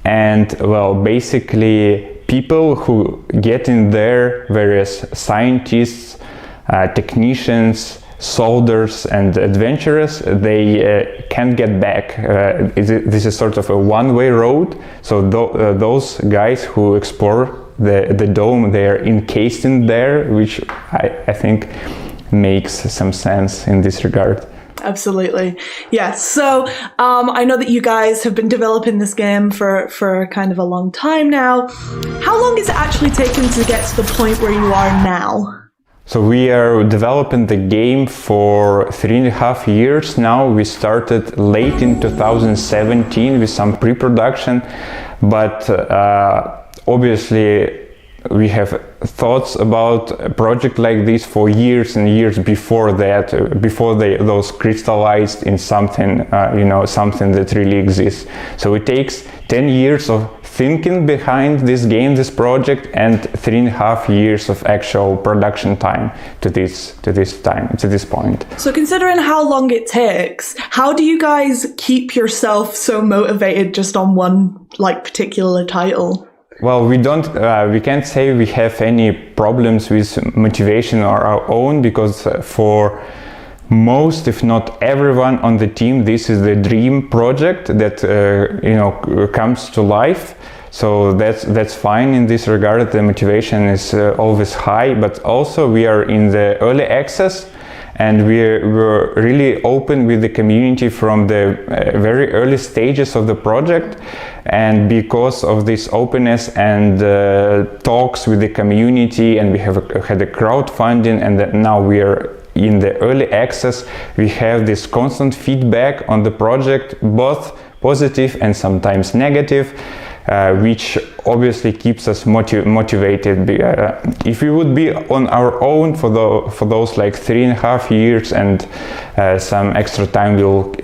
And well, basically people who get in there, various scientists, technicians, soldiers and adventurers, they can't get back. This is sort of a one-way road. So those guys who explore the dome, they are encased in there, which I think makes some sense in this regard. Absolutely. Yes. So I know that you guys have been developing this game for kind of a long time now. How long has it actually taken to get to the point where you are now? So we are developing the game for 3.5 years now. We started late in 2017 with some pre-production, but obviously we have thoughts about a project like this for years and years before that, before those crystallized in something, something that really exists. So it takes 10 years of thinking behind this game, this project, and 3.5 years of actual production time to this point. So considering how long it takes, how do you guys keep yourself so motivated just on one particular title? Well, we can't say we have any problems with motivation or our own, because for most, if not everyone on the team, this is the dream project that comes to life. So that's fine in this regard. The motivation is always high, but also we are in the early access, and we're really open with the community from the very early stages of the project. And because of this openness and talks with the community, and we have had a crowdfunding, and now we are in the early access, we have this constant feedback on the project, both positive and sometimes negative, which obviously keeps us motivated. If we would be on our own for those like 3.5 years and some extra time we'll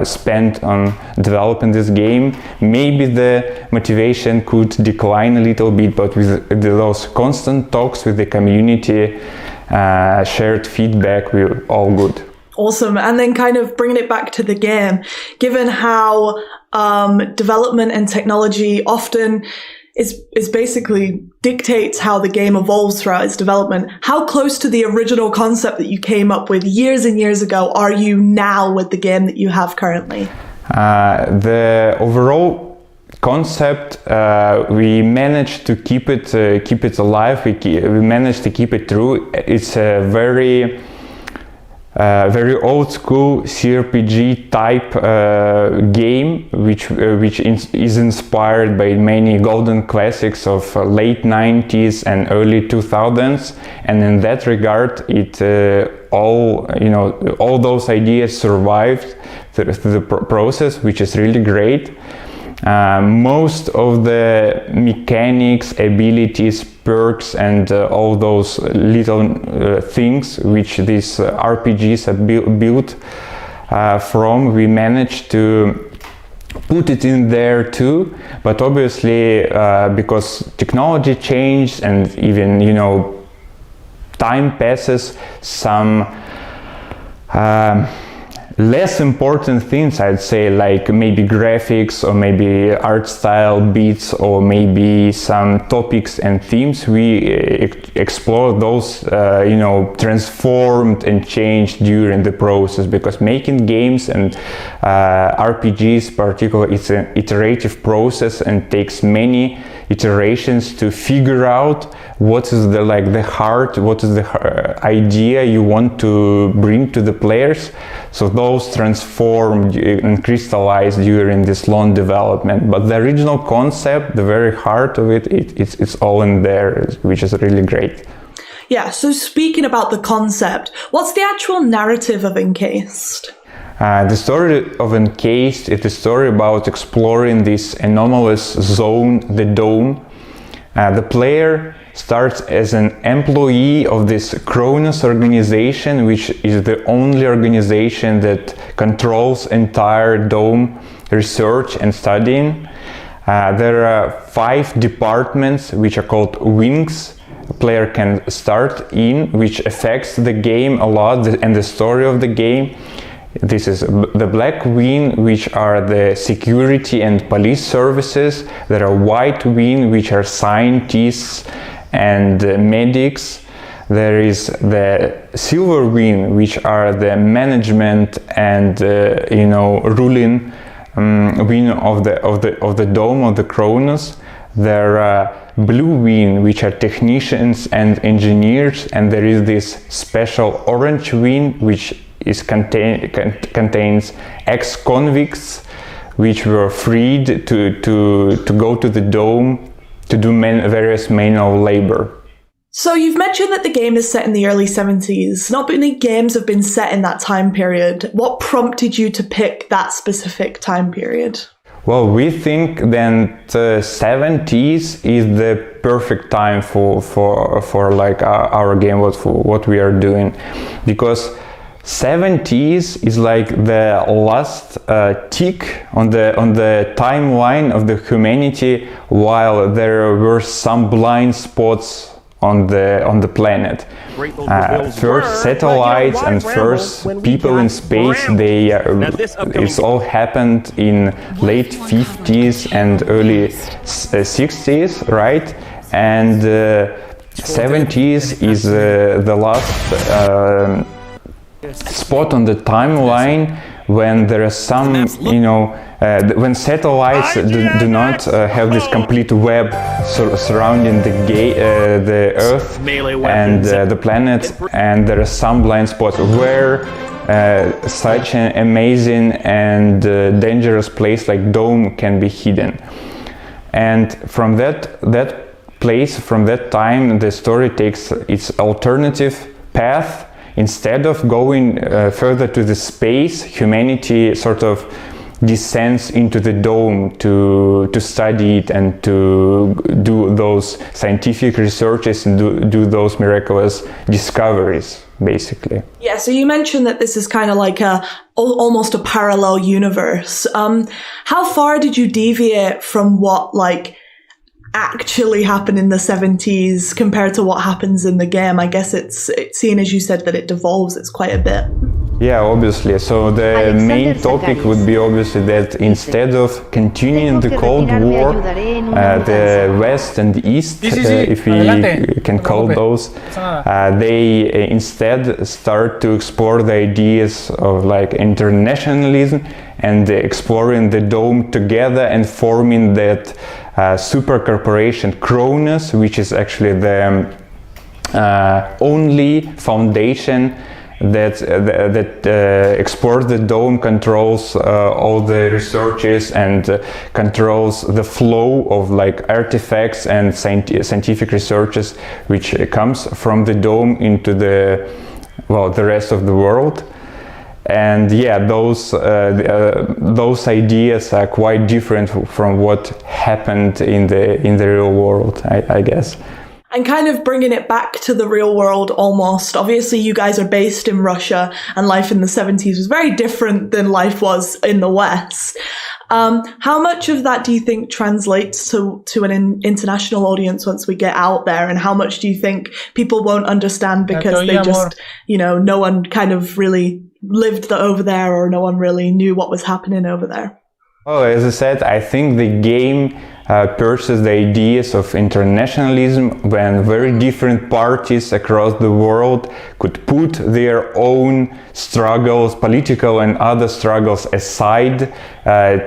spend on developing this game, maybe the motivation could decline a little bit, but with those constant talks with the community, shared feedback, we're all good. Awesome. And then kind of bringing it back to the game, given how development and technology often is basically dictates how the game evolves throughout its development, how close to the original concept that you came up with years and years ago are you now with the game that you have currently? The overall concept, we managed to keep it alive. We managed to keep it true. It's a very old school CRPG type game, which is inspired by many golden classics of late 90s and early 2000s, and in that regard, it all those ideas survived through the process, which is really great. Most of the mechanics, abilities, perks, and all those little things which these RPGs are built from, we managed to put it in there too. But obviously, because technology changed and even time passes, some less important things, I'd say, like maybe graphics or maybe art style beats or maybe some topics and themes, we explore those, transformed and changed during the process, because making games and RPGs particularly, it's an iterative process and takes many iterations to figure out what is the heart, what is the idea you want to bring to the players. So those transform and crystallize during this long development. But the original concept, the very heart of it's all in there, which is really great. Yeah, so speaking about the concept, what's the actual narrative of Encased? The story of Encased is a story about exploring this anomalous zone, the Dome. The player starts as an employee of this Kronos organization, which is the only organization that controls entire Dome research and studying. There are 5 departments which are called wings. A player can start in, which affects the game a lot and the story of the game. This is the Black Wing, which are the security and police services. There are White Wing, which are scientists and medics. There is the Silver Wing, which are the management and ruling wing of the Dome of the Kronos. There are Blue Wing, which are technicians and engineers, and there is this special Orange Wing, which contains ex-convicts which were freed to go to the Dome to do various manual labor. So you've mentioned that the game is set in the early 70s. Not many games have been set in that time period. What prompted you to pick that specific time period? Well, we think that 70s is the perfect time for like our game, what we are doing, because 70s is like the last tick on the timeline of the humanity, while there were some blind spots on the planet. First satellites and first people in space, it's all happened in late 50s and early 60s, right? And 70s is the last spot on the timeline when there are some, when satellites do not have this complete web surrounding the Earth and the planet, and there are some blind spots where such an amazing and dangerous place like Dome can be hidden. And from that place, from that time, the story takes its alternative path. Instead of going further to the space, humanity sort of descends into the dome to study it and to do those scientific researches and do those miraculous discoveries, basically. Yeah, so you mentioned that this is kind of like almost a parallel universe. How far did you deviate from what actually happened in the 70s compared to what happens in the game? I guess it's seen, as you said, that it devolves. It's quite a bit. Yeah, obviously. So the main topic would be obviously that instead of continuing the Cold War, the West and the East, if we can call those, they instead start to explore the ideas of internationalism and exploring the Dome together and forming that super corporation Cronus, which is actually the only foundation that explores the Dome, controls all the researches and controls the flow of artifacts and scientific researches which comes from the Dome into the rest of the world. And yeah, those ideas are quite different from what happened in the real world, I guess. And kind of bringing it back to the real world almost. Obviously, you guys are based in Russia, and life in the 70s was very different than life was in the West. How much of that do you think translates to an international audience once we get out there? And how much do you think people won't understand because they just, no one kind of really lived over there, or no one really knew what was happening over there? Oh, as I said, I think the game pursues the ideas of internationalism when very different parties across the world could put their own struggles, political and other struggles aside,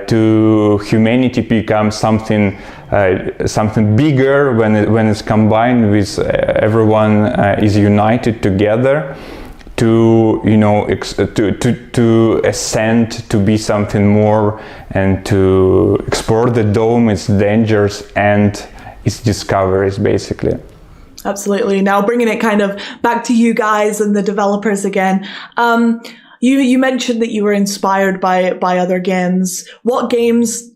to humanity become something bigger when it's combined with everyone is united together. To ascend, to be something more, and to explore the Dome, its dangers and its discoveries, basically. Absolutely. Now bringing it kind of back to you guys and the developers again. You mentioned that you were inspired by other games. What games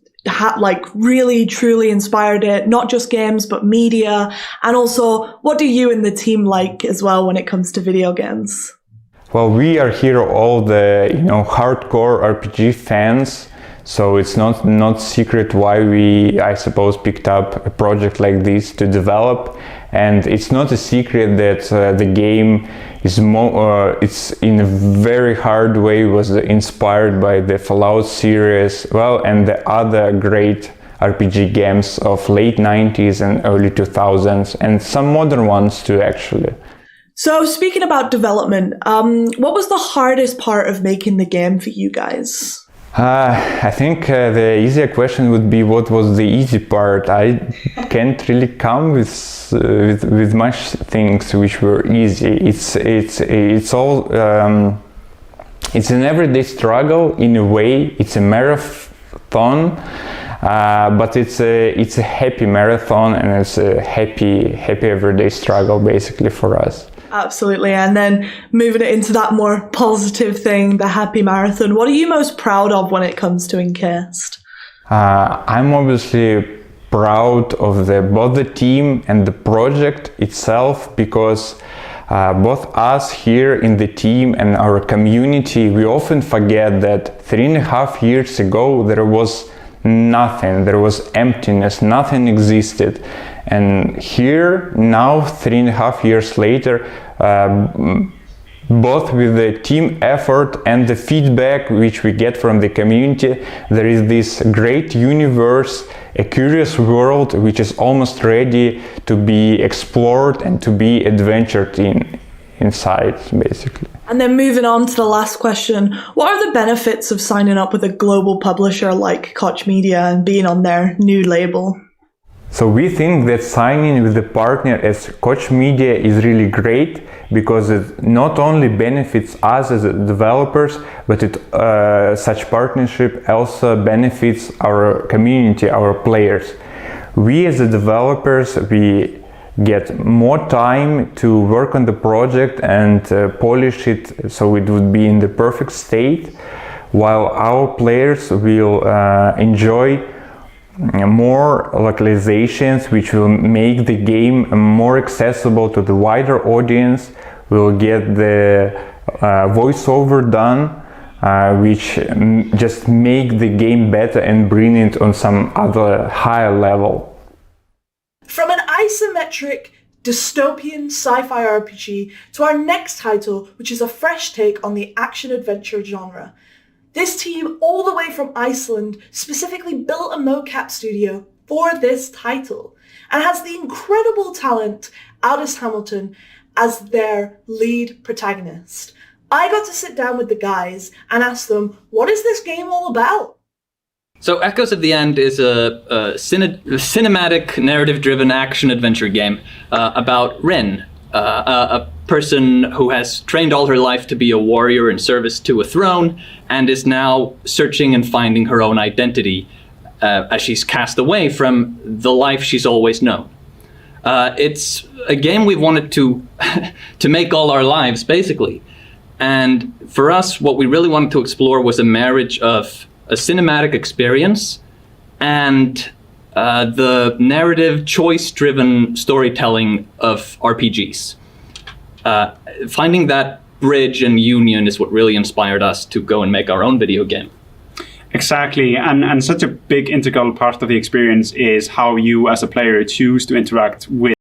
really truly inspired it? Not just games, but media. And also, what do you and the team like as well when it comes to video games? Well, we are here all the hardcore RPG fans, so it's not secret why we, I suppose, picked up a project like this to develop. And it's not a secret that the game is it's in a very hard way was inspired by the Fallout series, and the other great RPG games of late 90s and early 2000s, and some modern ones too, actually. So speaking about development, what was the hardest part of making the game for you guys? I think the easier question would be what was the easy part. I can't really come with much things which were easy. It's all it's an everyday struggle in a way. It's a marathon, but it's a happy marathon, and it's a happy everyday struggle basically for us. Absolutely. And then moving it into that more positive thing, the happy marathon, what are you most proud of when it comes to Encast? I'm obviously proud of both the team and the project itself, because both us here in the team and our community, we often forget that 3.5 years ago there was nothing, there was emptiness, nothing existed. And here now, 3.5 years later, both with the team effort and the feedback which we get from the community, there is this great universe, a curious world which is almost ready to be explored and to be adventured inside, basically. And then moving on to the last question, what are the benefits of signing up with a global publisher like Koch Media and being on their new label? So we think that signing with a partner as Koch Media is really great because it not only benefits us as developers, but such partnership also benefits our community, our players. We as the developers, we get more time to work on the project and polish it so it would be in the perfect state, while our players will enjoy more localizations which will make the game more accessible to the wider audience. We'll get the voiceover done, which just make the game better and bring it on some other higher level. From an isometric dystopian sci-fi RPG to our next title, which is a fresh take on the action-adventure genre. This team, all the way from Iceland, specifically built a mocap studio for this title and has the incredible talent Aldous Hamilton as their lead protagonist. I got to sit down with the guys and ask them, what is this game all about? So Echoes of the End is a cinematic, narrative-driven action-adventure game about Rin, a person who has trained all her life to be a warrior in service to a throne and is now searching and finding her own identity as she's cast away from the life she's always known. It's a game we wanted to make all our lives, basically. And for us, what we really wanted to explore was a marriage of a cinematic experience and the narrative, choice-driven storytelling of RPGs. Finding that bridge and union is what really inspired us to go and make our own video game. Exactly, and such a big integral part of the experience is how you as a player choose to interact with